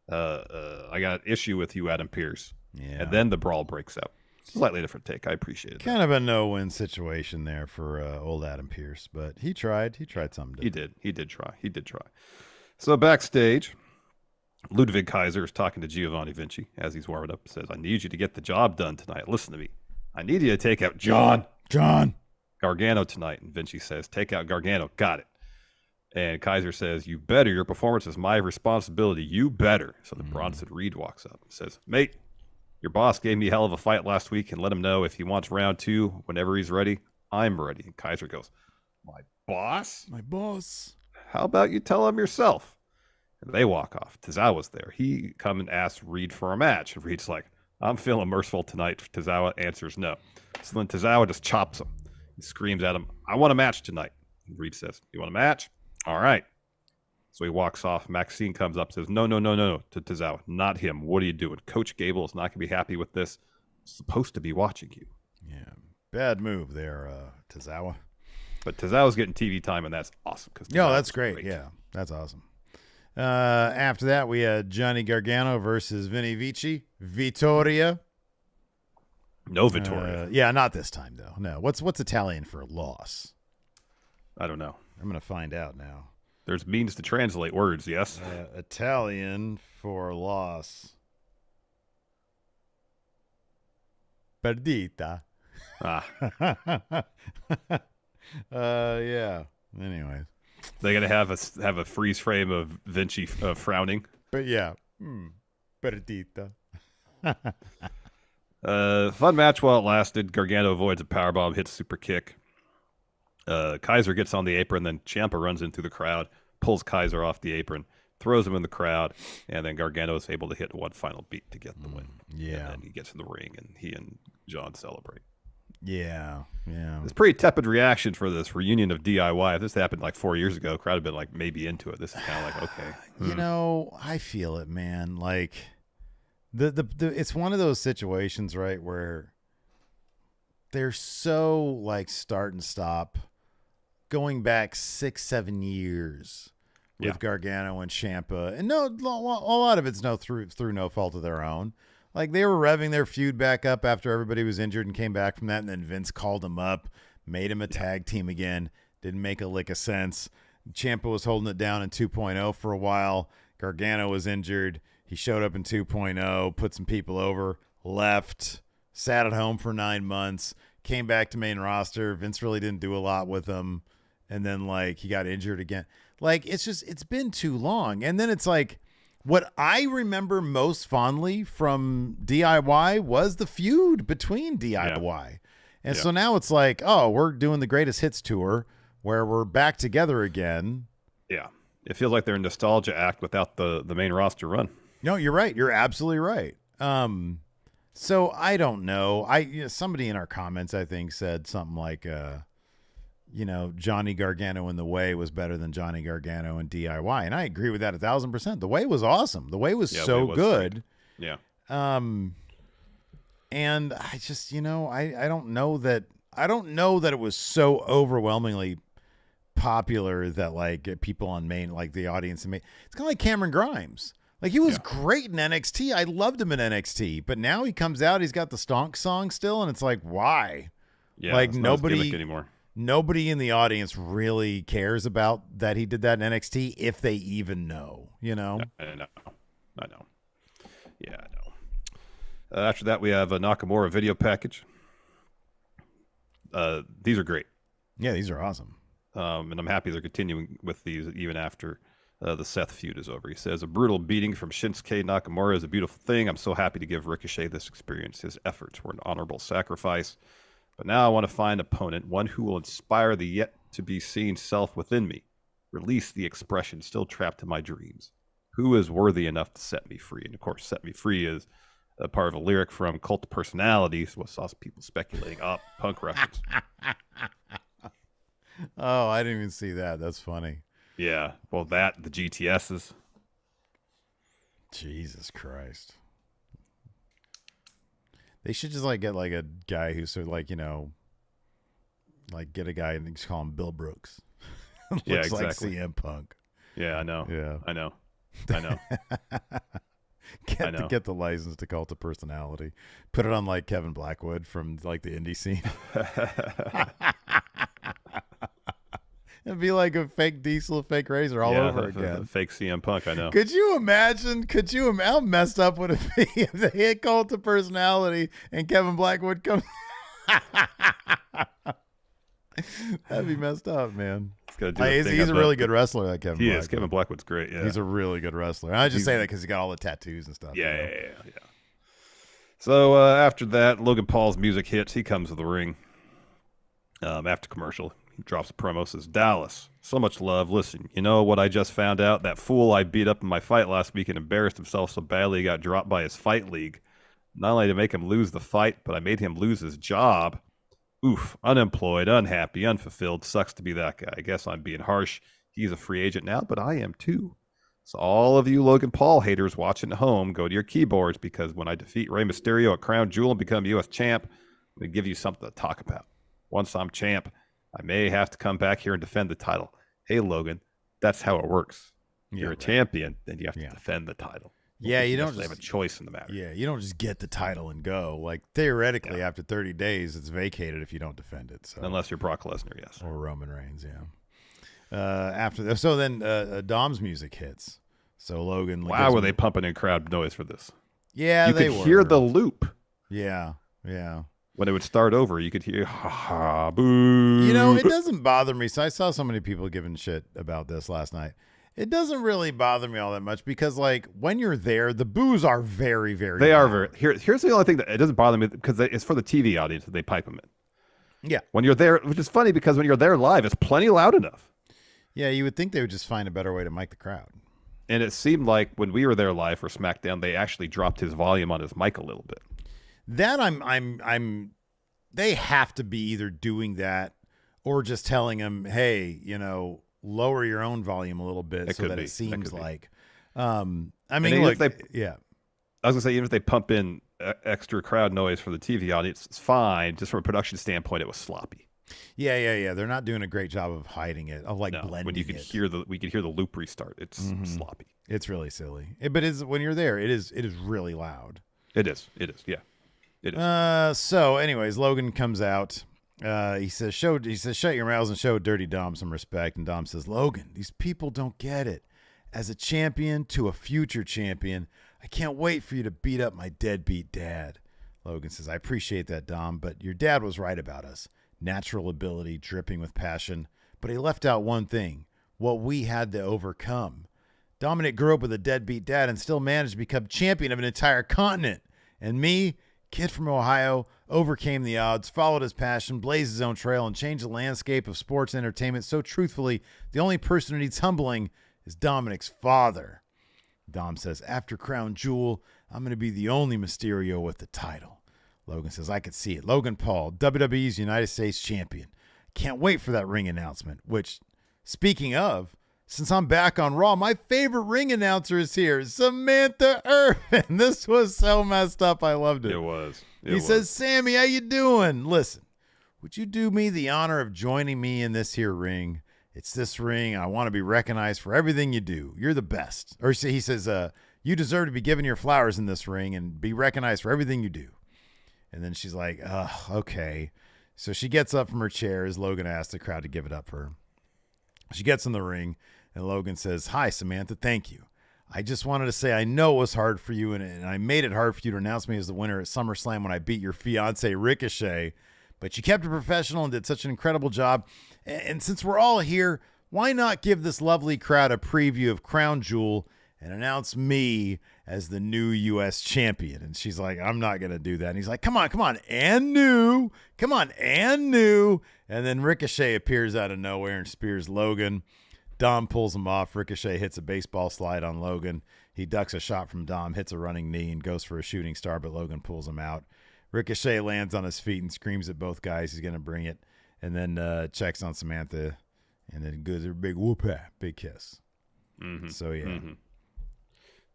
I got an issue with you, Adam Pearce," and then the brawl breaks out. Slightly different take. I appreciate it. Kind of a no-win situation there for old Adam Pearce, but he tried. He tried something different. He did try. So backstage, Ludwig Kaiser is talking to Giovanni Vinci as he's warming up. Says, "I need you to get the job done tonight. Listen to me. I need you to take out John Gargano tonight." And Vinci says, "Take out Gargano. Got it." And Kaiser says, "You better. Your performance is my responsibility. You better." So the Bronson Reed walks up and says, "Mate, your boss gave me a hell of a fight last week, and let him know if he wants round 2 whenever he's ready. I'm ready." And Kaiser goes, "My boss? My boss. How about you tell him yourself?" And they walk off. Tozawa's there. He come and asks Reed for a match. And Reed's like, "I'm feeling merciful tonight." Tozawa answers no. So then Tozawa just chops him. He screams at him, "I want a match tonight." And Reed says, "You want a match? All right." So he walks off. Maxine comes up and says, No, to Tozawa. "Not him. What are you doing? Coach Gable is not going to be happy with this. He's supposed to be watching you." Yeah. Bad move there, Tozawa. But Tozawa's getting TV time, and that's awesome. No, that's great. Yeah, that's awesome. After that, we had Johnny Gargano versus Vinny Vici. Vittoria. No Vittoria. Yeah, not this time, though. No. What's Italian for loss? I don't know. I'm going to find out now. There's means to translate words, yes? Italian for loss. Perdita. Yeah. Anyways. They got to have a freeze frame of Vinci frowning. But yeah. Perdita. Fun match while it lasted. Gargano avoids a powerbomb, hits super kick. Kaiser gets on the apron, then Ciampa runs in through the crowd, pulls Kaiser off the apron, throws him in the crowd, and then Gargano is able to hit one final beat to get the win. Yeah. And then he gets in the ring, and he and John celebrate. Yeah. It's a pretty tepid reaction for this reunion of DIY. If this happened like 4 years ago, the crowd had been like maybe into it. This is kind of like, okay. I feel it, man. Like the it's one of those situations, right, where they're so like start and stop going back 6-7 years with Gargano and Ciampa. And no, a lot of it's through no fault of their own. Like they were revving their feud back up after everybody was injured and came back from that. And then Vince called him up, made him a tag team again. Didn't make a lick of sense. Ciampa was holding it down in 2.0 for a while. Gargano was injured. He showed up in 2.0, put some people over, left, sat at home for 9 months, came back to main roster. Vince really didn't do a lot with him. And then like he got injured again. Like it's been too long. And then it's like, what I remember most fondly from DIY was the feud between DIY. And so now it's like, oh, we're doing the greatest hits tour where we're back together again. Yeah. It feels like they're a nostalgia act without the main roster run. No, you're right. You're absolutely right. So I don't know. Somebody in our comments, I think, said something like, Johnny Gargano in the Way was better than Johnny Gargano in DIY. And I agree with that 1,000%. The Way was awesome. The Way was so good. Great. Yeah. And I just, I don't know that it was so overwhelmingly popular that like people on main, like the audience in main, it's kind of like Cameron Grimes. Like he was great in NXT. I loved him in NXT, but now he comes out, he's got the stonk song still. And it's like, why? Yeah. Like it's not his gimmick anymore. Nobody in the audience really cares about that he did that in NXT, if they even know, I know. Yeah, I know. After that, we have a Nakamura video package. These are great. Yeah, these are awesome. And I'm happy they're continuing with these even after the Seth feud is over. He says, "A brutal beating from Shinsuke Nakamura is a beautiful thing. I'm so happy to give Ricochet this experience. His efforts were an honorable sacrifice. But now I want to find an opponent, one who will inspire the yet-to-be-seen self within me. Release the expression still trapped in my dreams. Who is worthy enough to set me free?" And, of course, "set me free" is a part of a lyric from Cult of Personalities, what saw people speculating, Punk reference. Oh, I didn't even see that. That's funny. Yeah. Well, the GTSs. Jesus Christ. They should just like get like a guy who's sort of like, like get a guy and just call him Bill Brooks. Looks Yeah, exactly. like CM Punk. Yeah, I know. Yeah. I know. Get the license to cult of personality. Put it on like Kevin Blackwood from like the indie scene. It'd be like a fake Diesel, fake Razor all over again. Fake CM Punk, I know. Could you imagine? How messed up would it be if they hit cult of personality and Kevin Blackwood comes? That'd be messed up, man. He's a really good wrestler, that Kevin Blackwood. He is. Kevin Blackwood's great, yeah. He's a really good wrestler. And I just say that because he got all the tattoos and stuff. Yeah. So after that, Logan Paul's music hits. He comes to the ring. After commercial, he drops a promo, says, Dallas, so much love. Listen, you know what I just found out? That fool I beat up in my fight last week and embarrassed himself so badly he got dropped by his fight league. Not only to make him lose the fight, but I made him lose his job. Oof, unemployed, unhappy, unfulfilled. Sucks to be that guy. I guess I'm being harsh. He's a free agent now, but I am too. So all of you Logan Paul haters watching at home, go to your keyboards, because when I defeat Rey Mysterio at Crown Jewel and become U.S. champ, I'm going to give you something to talk about. Once I'm champ, I may have to come back here and defend the title. Hey, Logan, that's how it works. You're a champion, then you have to defend the title. Yeah, you don't just have a choice in the matter. Yeah, you don't just get the title and go. Like, theoretically, after 30 days, it's vacated if you don't defend it. So. Unless you're Brock Lesnar, yes. Or Roman Reigns, yeah. So then Dom's music hits. So Logan. Wow, were they pumping in crowd noise for this? Yeah, you could hear the loop. Yeah. When it would start over, you could hear, ha ha, boo. It doesn't bother me. So I saw so many people giving shit about this last night. It doesn't really bother me all that much because, like, when you're there, the boos are very, very They loud. are very. Here's the only thing that it doesn't bother me, because it's for the TV audience that they pipe them in. Yeah. When you're there, which is funny because when you're there live, it's plenty loud enough. Yeah, you would think they would just find a better way to mic the crowd. And it seemed like when we were there live for SmackDown, they actually dropped his volume on his mic a little bit. That they have to be either doing that or just telling him, hey, lower your own volume a little bit so that it seems like. I mean, look, yeah. I was gonna say, even if they pump in extra crowd noise for the TV audience, it's fine. Just from a production standpoint, it was sloppy. Yeah. They're not doing a great job of hiding it, of blending when you could hear we could hear the loop restart. It's sloppy. It's really silly. But when you're there, it is really loud. It is. Yeah. It is. So, anyways, Logan comes out. He says, shut your mouths and show Dirty Dom some respect. And Dom says, Logan, these people don't get it. As a champion to a future champion, I can't wait for you to beat up my deadbeat dad. Logan says, I appreciate that, Dom, but your dad was right about us. Natural ability, dripping with passion. But he left out one thing, what we had to overcome. Dominic grew up with a deadbeat dad and still managed to become champion of an entire continent. And me, kid from Ohio, overcame the odds, followed his passion, blazed his own trail, and changed the landscape of sports entertainment so truthfully, the only person who needs humbling is Dominic's father. Dom says, after Crown Jewel, I'm going to be the only Mysterio with the title. Logan says, I could see it. Logan Paul, WWE's United States champion. Can't wait for that ring announcement, which, speaking of, since I'm back on Raw, my favorite ring announcer is here, Samantha Irvin. This was so messed up. I loved it. It was. He says, Sammy, how you doing? Listen, would you do me the honor of joining me in this here ring? It's this ring, and I want to be recognized for everything you do. You're the best. Or he says, you deserve to be given your flowers in this ring and be recognized for everything you do. And then she's like, okay. So she gets up from her chair as Logan asks the crowd to give it up for her. She gets in the ring, and Logan says, hi, Samantha, thank you. I just wanted to say I know it was hard for you, and I made it hard for you to announce me as the winner at SummerSlam when I beat your fiance, Ricochet. But you kept it professional and did such an incredible job. And since we're all here, why not give this lovely crowd a preview of Crown Jewel and announce me as the new U.S. champion? And she's like, I'm not going to do that. And he's like, come on, and new. Come on, and new. And then Ricochet appears out of nowhere and spears Logan. Dom pulls him off. Ricochet hits a baseball slide on Logan. He ducks a shot from Dom, hits a running knee, and goes for a shooting star, but Logan pulls him out. Ricochet lands on his feet and screams at both guys. He's going to bring it. And then checks on Samantha. And then gives her a big whoop, big kiss. Mm-hmm. So, yeah. Mm-hmm.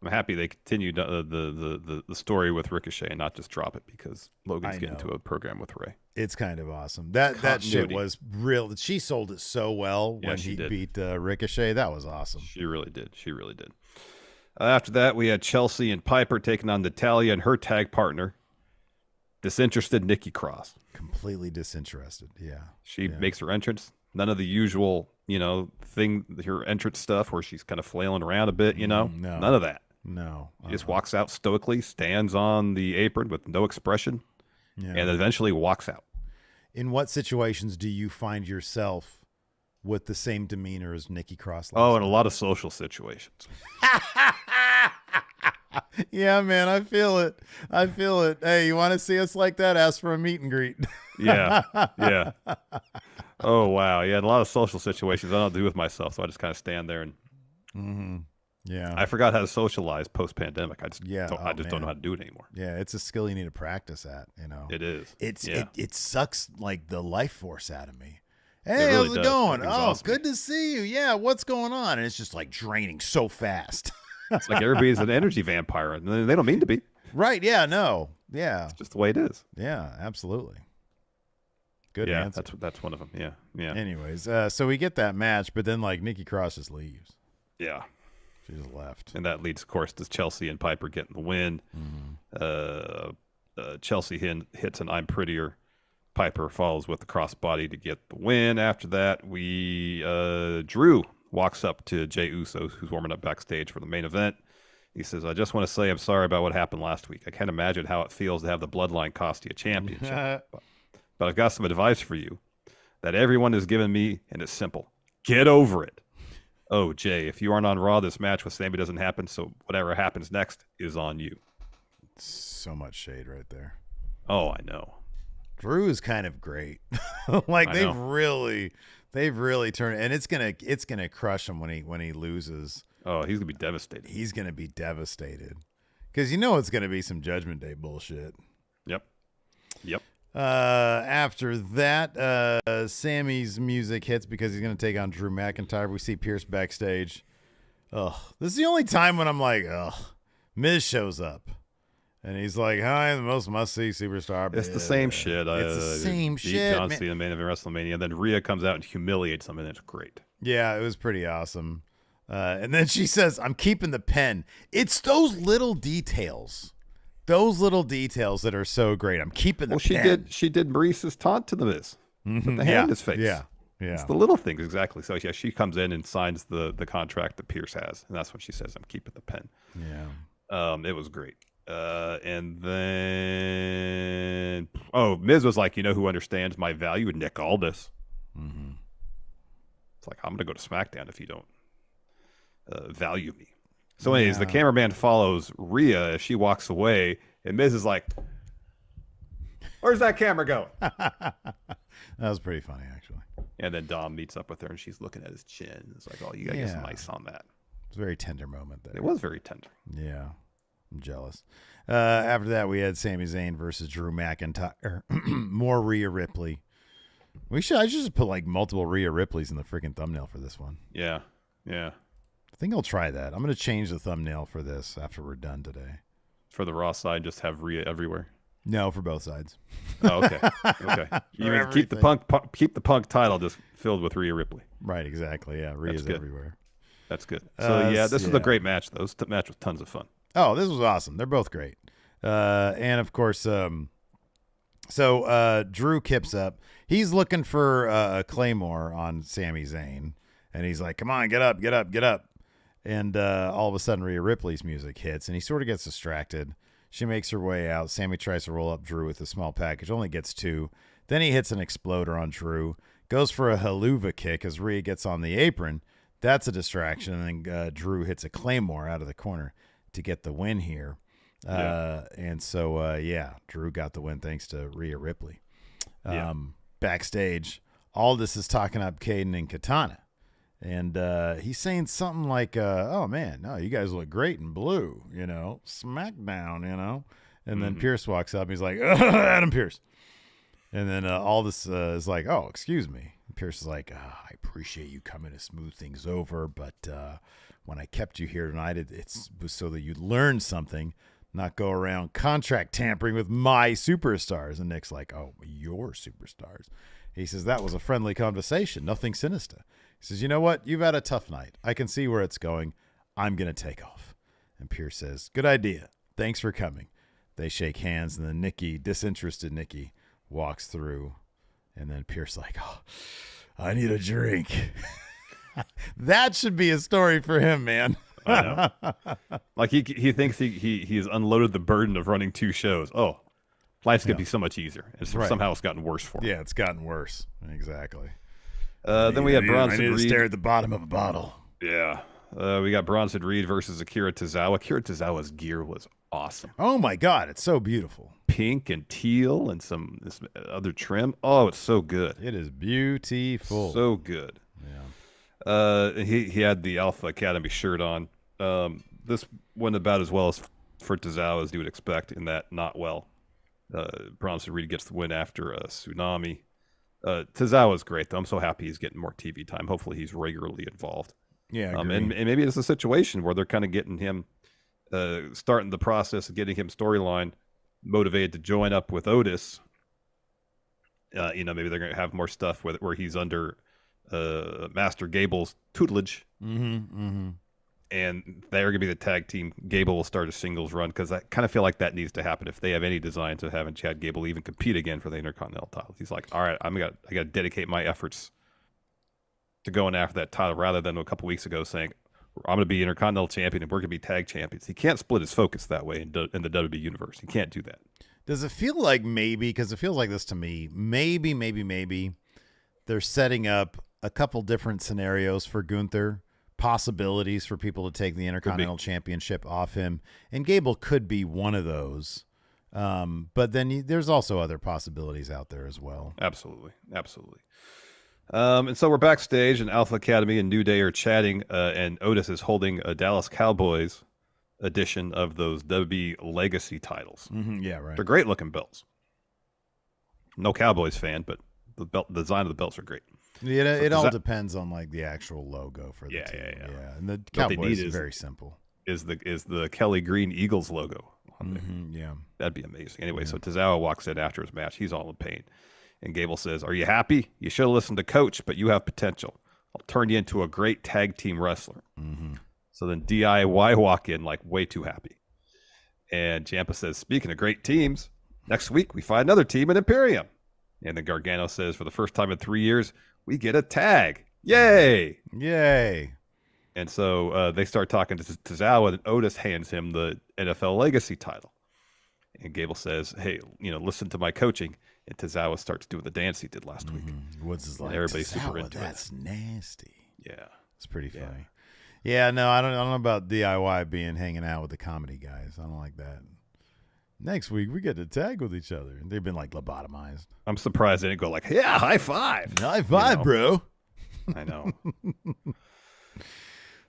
I'm happy they continued the story with Ricochet and not just drop it because Logan's getting to a program with Ray. It's kind of awesome. That shit was real. She sold it so well when he beat Ricochet. That was awesome. She really did. After that, we had Chelsea and Piper taking on Natalya and her tag partner, disinterested Nikki Cross. Completely disinterested. Yeah. She makes her entrance. None of the usual, her entrance stuff where she's kind of flailing around a bit, No. None of that. No. She just walks out stoically, stands on the apron with no expression, and eventually walks out. In what situations do you find yourself with the same demeanor as Nikki Cross? In a lot of social situations. Yeah, man, I feel it. Hey, you want to see us like that? Ask for a meet and greet. Yeah. Oh, wow. Yeah, in a lot of social situations I don't do with myself, so I just kind of stand there and... Mm-hmm. Yeah. I forgot how to socialize post-pandemic. I just don't know how to do it anymore. Yeah, it's a skill you need to practice at, It is. It sucks like the life force out of me. Hey, how's it going? Oh, good to see you. Yeah, what's going on? And it's just like draining so fast. It's like everybody's an energy vampire, and they don't mean to be. Right, yeah, no. Yeah. It's just the way it is. Yeah, absolutely. Good answer. That's one of them. Yeah. Anyways, so we get that match, but then like Nikki Cross just leaves. Yeah. She just left. And that leads, of course, to Chelsea and Piper getting the win. Mm-hmm. Chelsea hits an I'm Prettier. Piper follows with the crossbody to get the win. After that, Drew walks up to Jey Uso, who's warming up backstage for the main event. He says, I just want to say I'm sorry about what happened last week. I can't imagine how it feels to have the bloodline cost you a championship. But I've got some advice for you that everyone has given me, and it's simple. Get over it. Oh, Jay, if you aren't on Raw, this match with Sami doesn't happen, so whatever happens next is on you. So much shade right there. Oh, I know. Drew is kind of great. Like they've really turned, and it's gonna crush him when he loses. Oh, he's gonna be devastated. He's gonna be devastated because it's gonna be some Judgment Day bullshit. Yep. After that, Sammy's music hits because he's going to take on Drew McIntyre. We see Pierce backstage. Ugh. This is the only time when I'm like, ugh. Miz shows up. And he's like, hi, the most must-see superstar. It's the same shit. It's the same shit. John Cena, main event WrestleMania. Then Rhea comes out and humiliates him, and it's great. Yeah, it was pretty awesome. And then she says, I'm keeping the pen. It's those little details. That are so great. I'm keeping the pen. She did Maurice's taunt to the Miz. Mm-hmm. With the hand in his face. Yeah. It's the little things, exactly. So, yeah, she comes in and signs the contract that Pierce has. And that's when she says, I'm keeping the pen. Yeah. It was great. And then... Oh, Miz was like, who understands my value? Nick Aldis. Mm-hmm. It's like, I'm going to go to SmackDown if you don't value me. So anyways, the cameraman follows Rhea as she walks away, and Miz is like, where's that camera going? That was pretty funny, actually. And then Dom meets up with her, and she's looking at his chin. It's like, oh, you got to get some ice on that. It's a very tender moment there. It was very tender. Yeah. I'm jealous. After that, we had Sami Zayn versus Drew McIntyre. More Rhea Ripley. I should just put like multiple Rhea Ripleys in the freaking thumbnail for this one. Yeah. I think I'll try that. I'm going to change the thumbnail for this after we're done today. For the Raw side, just have Rhea everywhere. No, for both sides. Oh, okay. You mean keep the punk title just filled with Rhea Ripley. Right, exactly. Yeah, Rhea's everywhere. That's good. So this was a great match, though. This match was tons of fun. Oh, this was awesome. They're both great. And of course, Drew kips up. He's looking for a Claymore on Sami Zayn, and he's like, "Come on, get up." And all of a sudden, Rhea Ripley's music hits, and he sort of gets distracted. She makes her way out. Sami tries to roll up Drew with a small package, only gets 2. Then he hits an exploder on Drew, goes for a haluva kick as Rhea gets on the apron. That's a distraction, and then Drew hits a Claymore out of the corner to get the win here. And so, Drew got the win thanks to Rhea Ripley. Backstage, Aldis is talking up Caden and Katana. And he's saying something like, oh, man, no, you guys look great in blue, SmackDown, And then Pierce walks up. He's like, Adam Pierce. And then Aldis is like, oh, excuse me. Pierce is like, I appreciate you coming to smooth things over, but when I kept you here tonight, it was so that you'd learn something, not go around contract tampering with my superstars. And Nick's like, oh, your superstars. He says, that was a friendly conversation, nothing sinister. He says, you know what? You've had a tough night. I can see where it's going. I'm going to take off. And Pierce says, good idea. Thanks for coming. They shake hands, and then Nikki, disinterested Nikki, walks through. And then Pierce like, oh, I need a drink. That should be a story for him, man. I know. Like he thinks he's unloaded the burden of running 2 shows. Oh, life's going to be so much easier. And somehow it's gotten worse for him. Yeah, it's gotten worse. Exactly. Then we have Bronson Reed. I need to Reed. stare at the bottom of a bottle. Yeah. We got Bronson Reed versus Akira Tozawa. Akira Tozawa's gear was awesome. Oh, my God. It's so beautiful. Pink and teal and this other trim. Oh, it's so good. It is beautiful. So good. Yeah. He had the Alpha Academy shirt on. This went about as well as for Tozawa as you would expect in that not well. Bronson Reed gets the win after a tsunami. Tozawa's great, though. I'm so happy he's getting more TV time. Hopefully he's regularly involved. Yeah, and maybe it's a situation where they're kind of getting him, starting the process of getting him storyline motivated to join up with Otis. Maybe they're going to have more stuff where he's under Master Gable's tutelage. And they're going to be the tag team. Gable will start a singles run because I kind of feel like that needs to happen if they have any designs of having Chad Gable even compete again for the Intercontinental titles. He's like, all right, I got to dedicate my efforts to going after that title rather than a couple weeks ago saying, I'm going to be Intercontinental champion and we're going to be tag champions. He can't split his focus that way in the WWE universe. He can't do that. Does it feel like maybe, because it feels like this to me, maybe they're setting up a couple different scenarios for Gunther, possibilities for people to take the Intercontinental Championship off him, and Gable could be one of those. But then there's also other possibilities out there as well. Absolutely. And so we're backstage, and Alpha Academy and New Day are chatting, and Otis is holding a Dallas Cowboys edition of those WWE Legacy titles. Yeah, right. They're great looking belts. No Cowboys fan, but the design of the belts are great. Yeah, it all depends on like the actual logo for the team. Yeah. And the Cowboys is very simple. Is the Kelly Green Eagles logo on there? Yeah, that'd be amazing. Anyway, so Tozawa walks in after his match. He's all in pain. And Gable says, are you happy? You should have listened to Coach, but you have potential. I'll turn you into a great tag team wrestler. So then DIY walk in like way too happy. And Ciampa says, speaking of great teams, next week we find another team in Imperium. And then Gargano says, for the first time in 3 years, we get a tag. Yay! And so they start talking to Tozawa, and Otis hands him the NFL Legacy title. And Gable says, hey, listen to my coaching. And Tozawa starts doing the dance he did last week. What's his like? Everybody's super into that's nasty. Yeah. It's pretty funny. Yeah, no, I don't know about DIY hanging out with the comedy guys. I don't like that. Next week, we get to tag with each other. They've been like lobotomized. I'm surprised they didn't go like, yeah, high five. High five, bro. I know.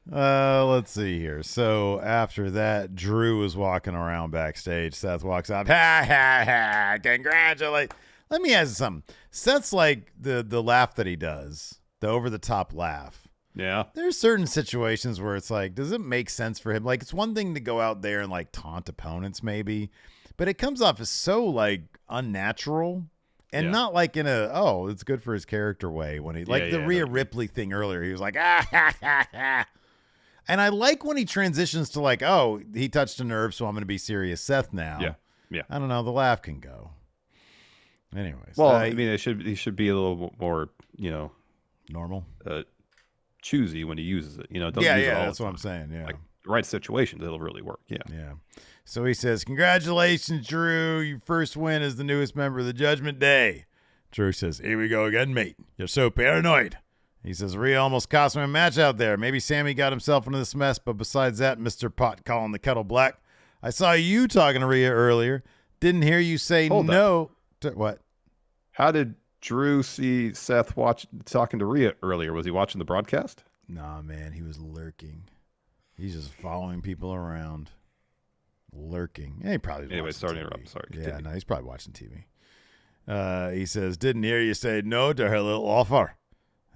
Let's see here. So after that, Drew is walking around backstage. Seth walks up. Ha, ha, ha. Congratulate. Let me ask you something. Seth's like the laugh that he does, the over-the-top laugh. Yeah. There's certain situations where it's like, does it make sense for him? Like, it's one thing to go out there and like taunt opponents maybe, but it comes off as so like unnatural and not like in it's good for his character way when he the Rhea Ripley thing earlier. He was like, ah, ha, ha, ha. And I like when he transitions to like, oh, he touched a nerve, so I'm going to be serious Seth now. Yeah. I don't know. The laugh can go. Anyways. Well, I mean, he should be a little more, normal. Choosy when he uses it. Don't use it all that's what I'm saying. Yeah. Like the right situations, it'll really work. Yeah. So he says, congratulations, Drew. Your first win as the newest member of the Judgment Day. Drew says, here we go again, mate. You're so paranoid. He says, Rhea almost cost me a match out there. Maybe Sammy got himself into this mess, but besides that, Mr. Pot calling the kettle black. I saw you talking to Rhea earlier. Didn't hear you say no. What? How did Drew see Seth talking to Rhea earlier? Was he watching the broadcast? Nah, man, he was lurking. He's just following people around. Lurking. Yeah, he probably. Anyway, sorry to interrupt. Sorry. Continue. Yeah, no, he's probably watching TV. He says, didn't hear you say no to her little offer.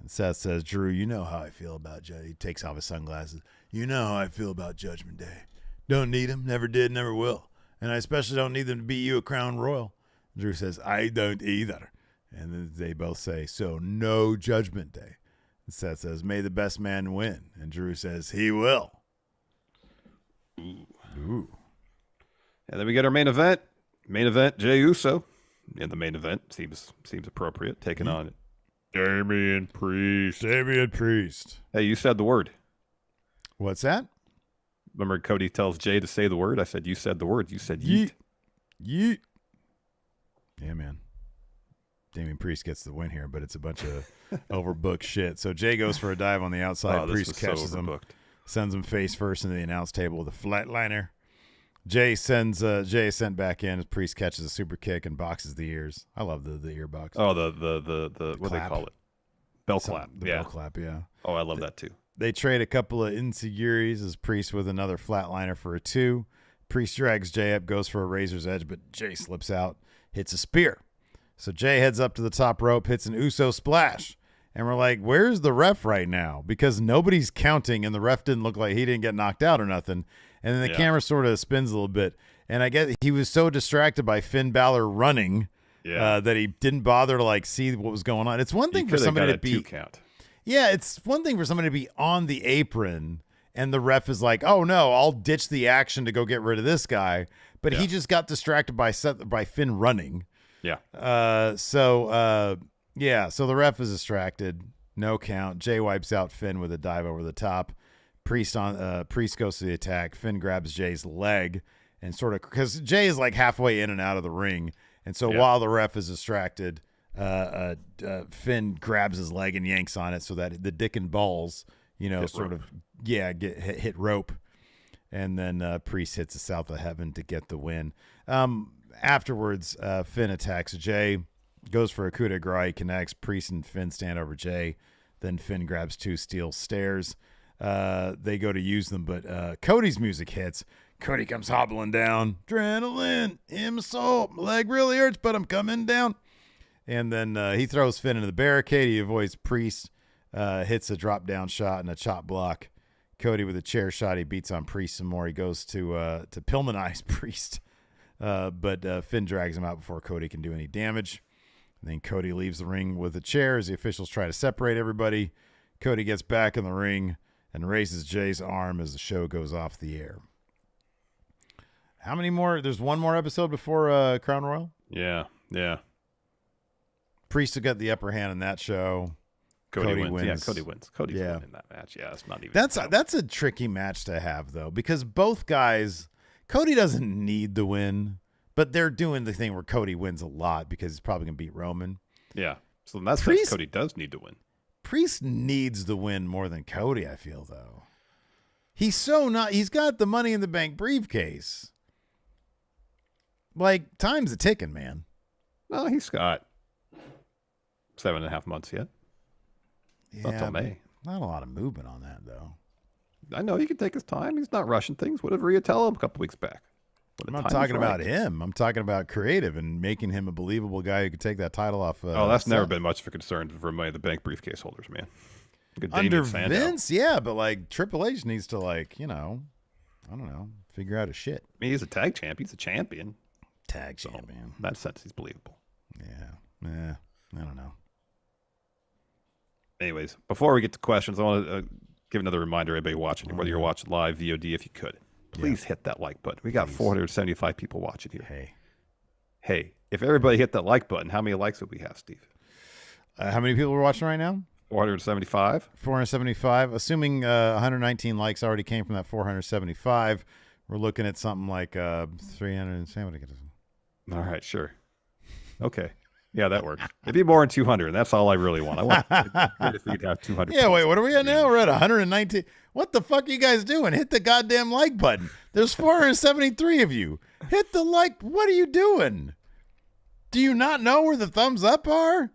And Seth says, Drew, you know how I feel about Judgment. He takes off his sunglasses. You know how I feel about Judgment Day. Don't need him. Never did. Never will. And I especially don't need them to beat you at Crown Royal. Drew says, I don't either. And then they both say, so no Judgment Day. And Seth says, may the best man win. And Drew says, he will. Ooh. And then we get our main event. Main event, Jey Uso. In the main event, seems appropriate. Taking on Damian Priest. Hey, you said the word. What's that? Remember Cody tells Jey to say the word? I said, you said the word. You said yeet. Yeet. Yeah, man. Damian Priest gets the win here, but it's a bunch of overbooked shit. So Jey goes for a dive on the outside. Priest catches him, sends him face first into the announce table with a flatliner. Jey is sent back in as Priest catches a super kick and boxes the ears. I love the ear box. Oh, the what do they call it? Bell clap. Bell clap, yeah. Oh, I love that too. They trade a couple of insecurities as Priest with another flatliner for a 2. Priest drags Jey up, goes for a razor's edge, but Jey slips out, hits a spear. So Jey heads up to the top rope, hits an Uso splash. And we're like, where's the ref right now? Because nobody's counting, and the ref didn't look like he didn't get knocked out or nothing. And then the camera sort of spins a little bit. And I guess he was so distracted by Finn Balor running that he didn't bother to see what was going on. It's one thing for somebody to be 2 count. Yeah, it's one thing for somebody to be on the apron and the ref is like, "Oh no, I'll ditch the action to go get rid of this guy." But he just got distracted by Finn running. Yeah. So the ref is distracted. No count. Jey wipes out Finn with a dive over the top. Priest goes to the attack. Finn grabs Jay's leg and sort of, because Jey is halfway in and out of the ring, and so while the ref is distracted, Finn grabs his leg and yanks on it so that the dick and balls, get hit rope, and then Priest hits the South of Heaven to get the win. Afterwards, Finn attacks Jey, goes for a coup de grace. He connects. Priest and Finn stand over Jey. Then Finn grabs 2 steel stairs. They go to use them, but Cody's music hits. Cody comes hobbling down. Adrenaline in my soul. My leg really hurts, but I'm coming down. And then he throws Finn into the barricade. He avoids Priest, hits a drop down shot and a chop block. Cody with a chair shot. He beats on Priest some more. He goes to Pillmanize Priest, but Finn drags him out before Cody can do any damage. And then Cody leaves the ring with a chair as the officials try to separate everybody. Cody gets back in the ring and raises Jay's arm as the show goes off the air. How many more? There's one more episode before Crown Royal? Yeah. Priest got the upper hand in that show. Cody wins. Yeah, Cody wins. Cody's winning that match. Yeah, it's not even. That's a tricky match to have, though, because both guys, Cody doesn't need the win, but they're doing the thing where Cody wins a lot because he's probably going to beat Roman. Yeah. So in that sense, Cody does need to win. Priest needs the win more than Cody, I feel, though. He's got the Money in the Bank briefcase. Time's a ticking, man. Well, he's got 7.5 months yet. Yeah, not till May. Not a lot of movement on that, though. I know he can take his time. He's not rushing things. What did Rhea tell him a couple weeks back? I'm not talking about him. I'm talking about creative and making him a believable guy who could take that title off. That's never been much of a concern for Money in the Bank briefcase holders, man. Under Vince, yeah, but Triple H needs to I don't know, figure out his shit. I mean, he's a tag champ. He's a champion. Champion. In that sense, he's believable. Yeah. I don't know. Anyways, before we get to questions, I want to give another reminder, everybody watching, whether you're watching live, VOD, if you could, please hit that like button. We got 475 people watching here. Hey, if everybody hit that like button, how many likes would we have, Steve? How many people are watching right now? 475. 475. Assuming 119 likes already came from that 475, we're looking at something like 370. All right, sure. Okay. Yeah, that works. It'd be more than 200, and that's all I really want. I want if we'd have 200. Yeah, wait, what are we at now? We're at 119. What the fuck are you guys doing? Hit the goddamn like button. There's 473 of you. Hit the like. What are you doing? Do you not know where the thumbs up are?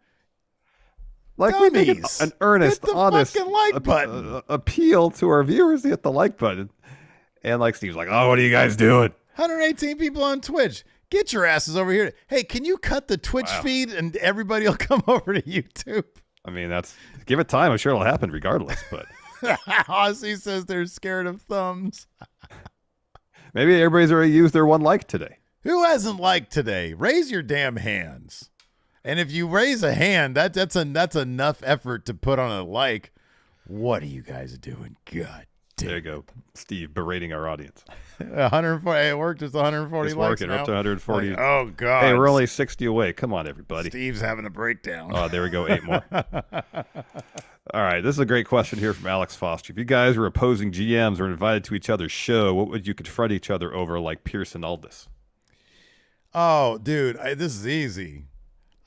We make an earnest, honest like button. Appeal to our viewers to hit the like button. And Steve's like, oh, what are you guys doing? 118 people on Twitch. Get your asses over here. Hey, can you cut the Twitch feed and everybody will come over to YouTube? I mean, give it time. I'm sure it'll happen regardless. But Ozzy says they're scared of thumbs. maybe everybody's already used their one like today. Who hasn't liked today? Raise your damn hands. And if you raise a hand, that's enough effort to put on a like. What are you guys doing? God damn. There you go, Steve berating our audience. 140. It worked. It's 140 It's likes working. now. We're up to 140. Like, oh God. Hey, we're only 60 away. Come on, everybody. Steve's having a breakdown. Oh, there we go. 8 more. All right. This is a great question here from Alex Foster. If you guys were opposing GMs or invited to each other's show, what would you confront each other over, like Pierce and Aldis? Oh, dude, this is easy.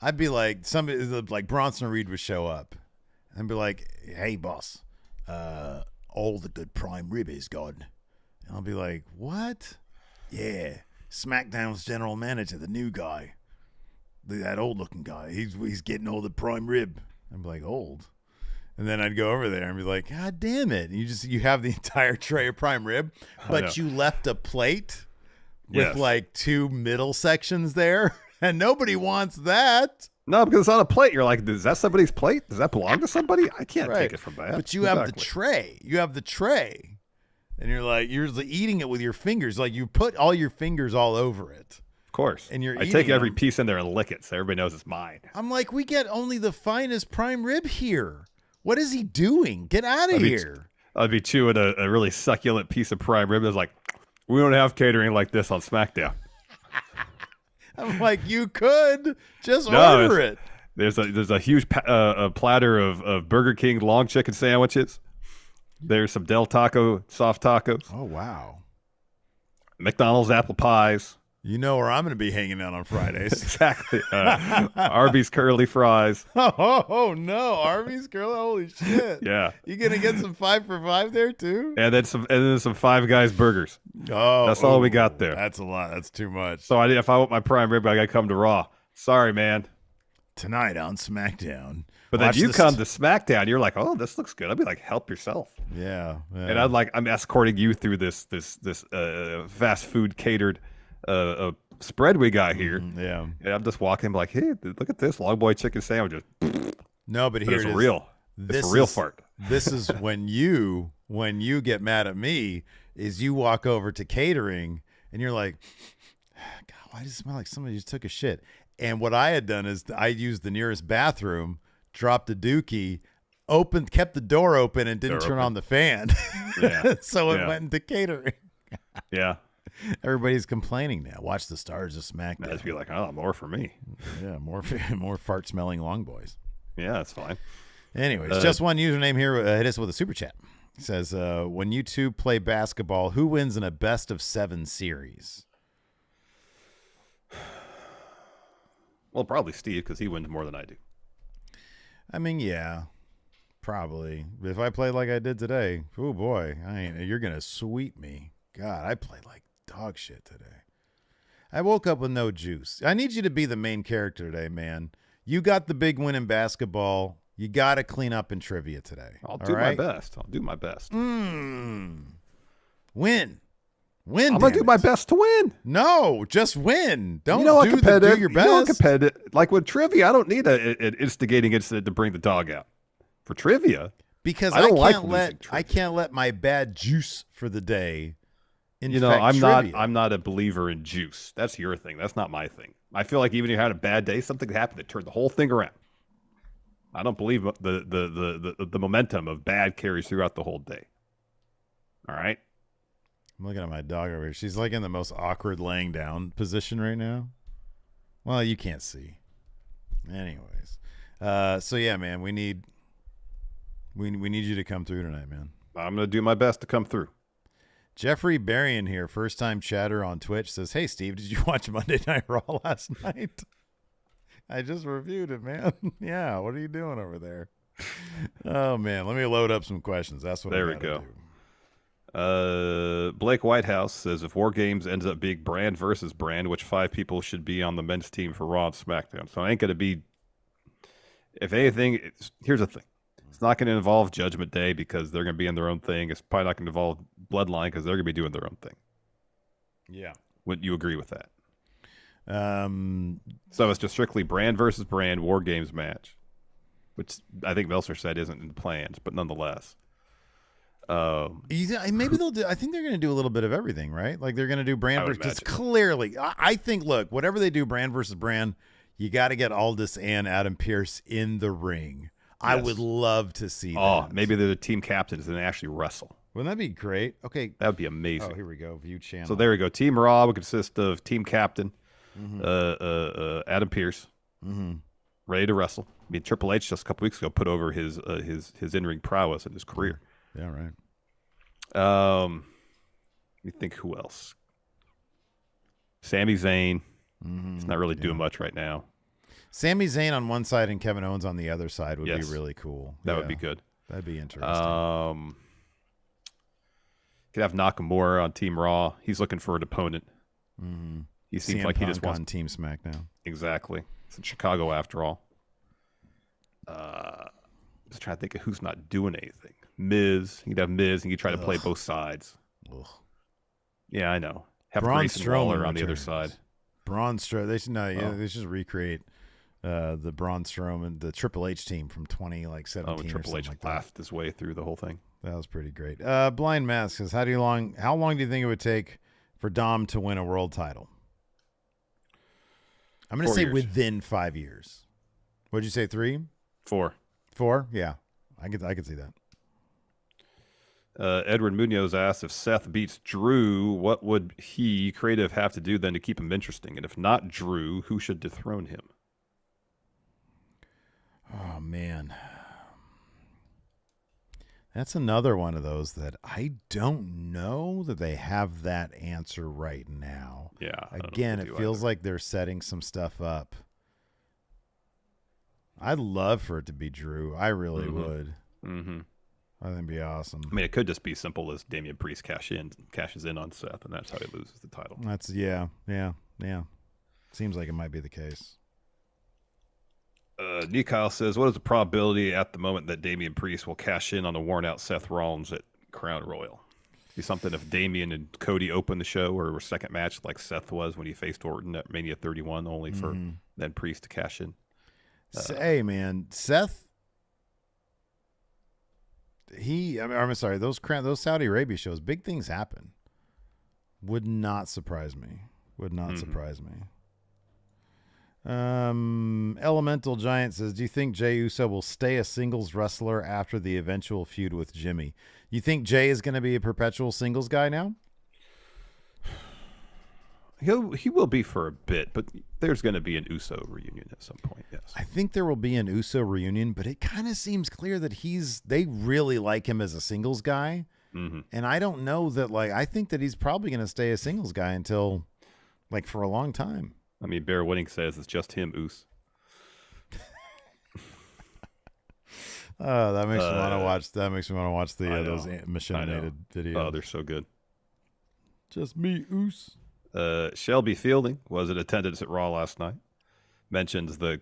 I'd be like, somebody like Bronson Reed would show up and be like, "Hey, boss, all the good prime rib is gone." And I'll be like, "What?" "Yeah, SmackDown's general manager, the new guy, that old-looking guy, he's getting all the prime rib." I'm like, "Old?" And then I'd go over there and be like, "God damn it!" And you have the entire tray of prime rib, but you left a plate with like 2 middle sections there, and nobody wants that. No, because it's on a plate. You're like, is that somebody's plate? Does that belong to somebody? I can't take it from that. But you have the tray. You have the tray. And you're eating it with your fingers. Like you put all your fingers all over it. Of course. And I take every piece in there and lick it so everybody knows it's mine. I'm like, we get only the finest prime rib here. What is he doing? Get out of here. I'd be chewing a really succulent piece of prime rib. It's like, we don't have catering like this on SmackDown. I'm like, you could just order it. There's a huge a platter of Burger King long chicken sandwiches. There's some Del Taco soft tacos. Oh, wow. McDonald's apple pies. You know where I'm going to be hanging out on Fridays. Exactly. Arby's curly fries. Oh, no. Arby's curly? Holy shit. Yeah. You going to get some 5 for 5 there, too? And then some Five Guys burgers. Oh. That's all we got there. That's a lot. That's too much. So if I want my prime rib, I got to come to Raw. Sorry, man. Tonight on SmackDown. But then you come to SmackDown, you're like, oh, this looks good. I'd be like, help yourself. Yeah. And I'm escorting you through this fast food catered spread we got here. Yeah. And I'm just walking, like, hey, look at this long boy chicken sandwiches. No, but here it's it is. Real. It's a real fart. This is when you get mad at me, is you walk over to catering and you're like, God, why does it smell like somebody just took a shit? And what I had done is I used the nearest bathroom, dropped a dookie, kept the door open and didn't turn on the fan. Yeah. So it went into catering. Yeah. Everybody's complaining now. Watch the stars of SmackDown. I'd be like, oh, more for me. Yeah, more fart smelling long boys. Yeah, that's fine. Anyways, just one username here. Hit us with a super chat. It says, when you two play basketball, who wins in a best of 7 series? Well, probably Steve, because he wins more than I do. I mean, yeah, probably. If I played like I did today, oh boy, you're going to sweep me. God, I played like dog shit today. I woke up with no juice. I need you to be the main character today, man. You got the big win in basketball. You got to clean up in trivia today. I'll do my best. Win. I'm going to do my best to win. No, just win. Don't do your best. You know, competitive. Like with trivia, I don't need an instigating incident to bring the dog out. For trivia. Because I can't let my bad juice for the day infect trivia. I'm not a believer in juice. That's your thing. That's not my thing. I feel like even if you had a bad day, something happened that turned the whole thing around. I don't believe the momentum of bad carries throughout the whole day. All right? I'm looking at my dog over here. She's like in the most awkward laying down position right now. Well, you can't see. Anyways. So yeah, man, we need you to come through tonight, man. I'm going to do my best to come through. Jeffrey Berrien here, first-time chatter on Twitch, says, hey, Steve, did you watch Monday Night Raw last night? I just reviewed it, man. Yeah, what are you doing over there? Oh, man, let me load up some questions. That's what I gotta do. There we go. Blake Whitehouse says, if War Games ends up being brand versus brand, which 5 people should be on the men's team for Raw and SmackDown? So it ain't going to be, if anything, here's the thing. It's not going to involve Judgment Day because they're going to be in their own thing. It's probably not going to involve Bloodline because they're going to be doing their own thing. Yeah. Would you agree with that? So it's just strictly brand versus brand War Games match. which I think Meltzer said isn't in the plans, but nonetheless. Maybe they'll do. I think they're going to do a little bit of everything, right? Like they're going to do brand versus. Because clearly, I think. Look, whatever they do, brand versus brand, you got to get Aldis and Adam Pearce in the ring. Yes. I would love to see that. Maybe they're the team captains and they actually wrestle. Wouldn't that be great? Okay, that would be amazing. Oh, here we go. View channel. So there we go. Team Raw would consist of team captain, Adam Pearce, ready to wrestle. I mean, Triple H just a couple weeks ago put over his in-ring prowess in his career. Yeah, right. You think who else? Sami Zayn. He's not really doing much right now. Sami Zayn on one side and Kevin Owens on the other side would be really cool. That would be good. That'd be interesting. Could have Nakamura on Team Raw. He's looking for an opponent. He seems like he just wants on Team SmackDown. Exactly. It's in Chicago after all. Just trying to think of who's not doing anything. Miz. You'd have Miz, and you try to play both sides. Ugh. Yeah, I know. Have Braun Grayson Waller on the other side. Braun Strowman. They should recreate the Braun Strowman, the Triple H team from 2017. Oh, Triple H laughed his way through the whole thing. That was pretty great. Blind Mask says, how long do you think it would take for Dom to win a world title? I'm going to say within 5 years. What'd you say? 3? 4. 4? Yeah, I could see that. Edward Munoz asked, if Seth beats Drew, what would he, creative, have to do then to keep him interesting? And if not Drew, who should dethrone him? Oh, man. That's another one of those that I don't know that they have that answer right now. Yeah. Again, it feels like they're setting some stuff up. I'd love for it to be Drew. I really would. I think it'd be awesome. I mean, it could just be simple as Damian Priest cashes in on Seth, and that's how he loses the title. Yeah. Seems like it might be the case. Nikyle says, what is the probability at the moment that Damian Priest will cash in on the worn-out Seth Rollins at Crown Royal? Be something if Damian and Cody open the show or a second match like Seth was when he faced Orton at Mania 31, only for then Priest to cash in. Hey, man, Seth... I'm sorry, those Saudi Arabia shows, big things happen. Would not surprise me. Surprise me. Elemental Giant says, do you think Jey Uso will stay a singles wrestler after the eventual feud with Jimmy? You think Jey is going to be a perpetual singles guy now? He will be for a bit, but there's going to be an Uso reunion at some point, yes. I think there will be an Uso reunion, but it kind of seems clear that they really like him as a singles guy. And I don't know that, I think that he's probably going to stay a singles guy until, for a long time. I mean, Bear Winning says it's just him, Us. Oh, that makes me want to watch. That makes me want to watch those machinated videos. Oh, they're so good. Just me, Us. Shelby Fielding was in attendance at Raw last night. Mentions the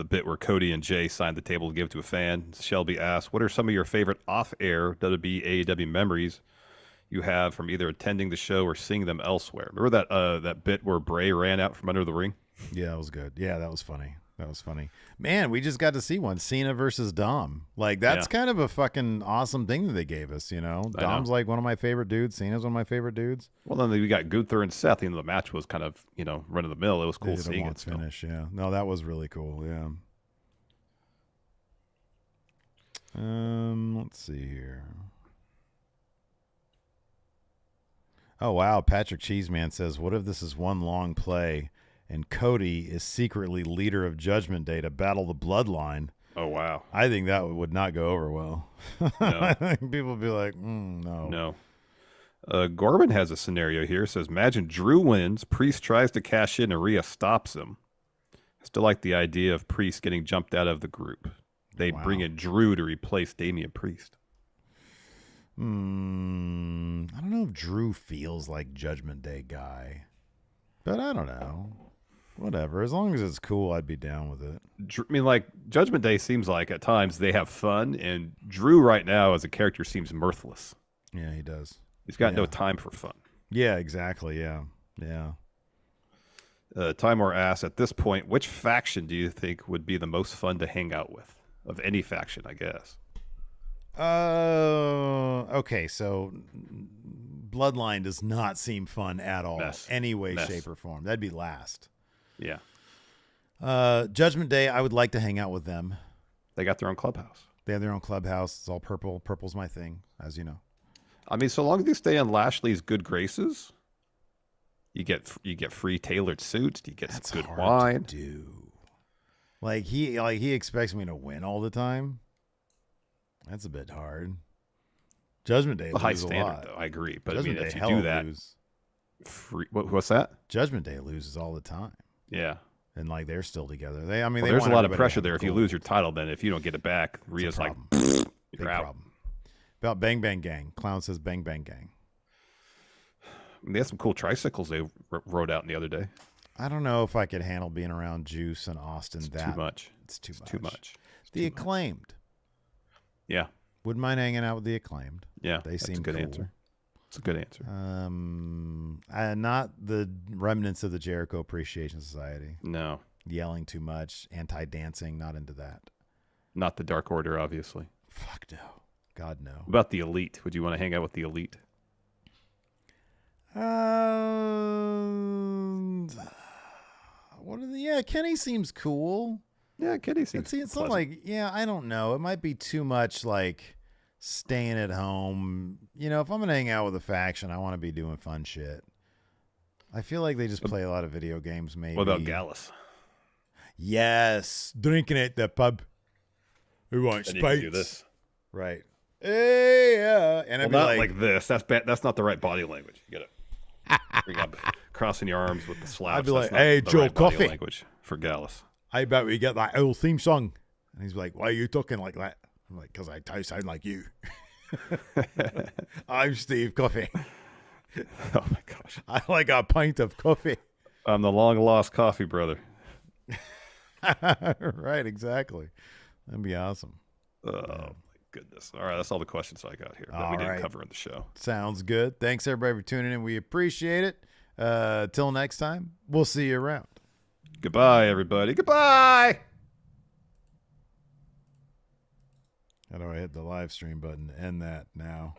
bit where Cody and Jay signed the table to give to a fan. Shelby asked, what are some of your favorite off-air WWE AEW memories you have from either attending the show or seeing them elsewhere? Remember that bit where Bray ran out from under the ring? Yeah, that was good. Yeah, that was funny. Man, we just got to see one. Cena versus Dom. That's kind of a fucking awesome thing that they gave us, Dom's one of my favorite dudes. Cena's one of my favorite dudes. Well, then we got Gunther and Seth. The match was kind of, run of the mill. It was cool seeing it. Finish, yeah. No, that was really cool, yeah. Let's see here. Oh, wow. Patrick Cheeseman says, what if this is one long play and Cody is secretly leader of Judgment Day to battle the Bloodline? Oh, wow. I think that would not go over well. No. I think people would be like, no. No. Gorman has a scenario here. Says, imagine Drew wins, Priest tries to cash in, and Rhea stops him. I still like the idea of Priest getting jumped out of the group. They bring in Drew to replace Damian Priest. I don't know if Drew feels like Judgment Day guy, but I don't know. Whatever. As long as it's cool, I'd be down with it. I mean, Judgment Day seems like at times they have fun, and Drew right now as a character seems mirthless. Yeah, he does. He's got no time for fun. Yeah, exactly. Yeah. Timor asks, at this point, which faction do you think would be the most fun to hang out with? of any faction, I guess. Okay, so Bloodline does not seem fun at all. Any way, shape, or form. That'd be last. Yeah. Judgment Day, I would like to hang out with them. They got their own clubhouse. They have their own clubhouse. It's all purple. Purple's my thing, as you know. I mean, so long as you stay in Lashley's good graces, you get free tailored suits. You get some good wine. To do. Like he expects me to win all the time. That's a bit hard. Judgment Day, high standard, though. I agree, but Judgment Day, if you do that, what's that? Judgment Day loses all the time. Yeah, and like they're still together. There's a lot of pressure there. If you lose your title, then if you don't get it back, Rhea's like, you're out. Problem. About Bang Bang Gang. Clown says Bang Bang Gang. They had some cool tricycles they rode out the other day. I don't know if I could handle being around Juice and Austin. It's too much. It's too much. Too much. The Acclaimed. Yeah. Wouldn't mind hanging out with the Acclaimed. Yeah. They seem good cool. Answer. It's a good answer. Not the remnants of the Jericho Appreciation Society. No. Yelling too much, anti-dancing, not into that. Not the Dark Order, obviously. Fuck no. God, no. What about the Elite? Would you want to hang out with the Elite? Kenny seems cool. Yeah, Kenny seems it's not like, I don't know. It might be too much like staying at home. You know, if I'm going to hang out with a faction, I want to be doing fun shit. I feel like they just play a lot of video games, maybe. What about Gallus? Yes. Drinking at the pub. Who wants spice? Do this. Right. Hey, yeah. And I'd be like this. That's bad. That's not the right body language. You got to bring up crossing your arms with the slaps. I'd be like, hey, Joe, coffee. Language for Gallus. I bet we get that old theme song. And he's like, why are you talking like that? I'm like, because I sound like you. I'm Steve Coffee. Oh, my gosh. I like a pint of coffee. I'm the long-lost coffee brother. Right, exactly. That'd be awesome. Oh, my goodness. All right, that's all the questions I got here that we didn't cover in the show. Sounds good. Thanks, everybody, for tuning in. We appreciate it. Till next time, we'll see you around. Goodbye, everybody. Goodbye. How do I hit the live stream button to end that now?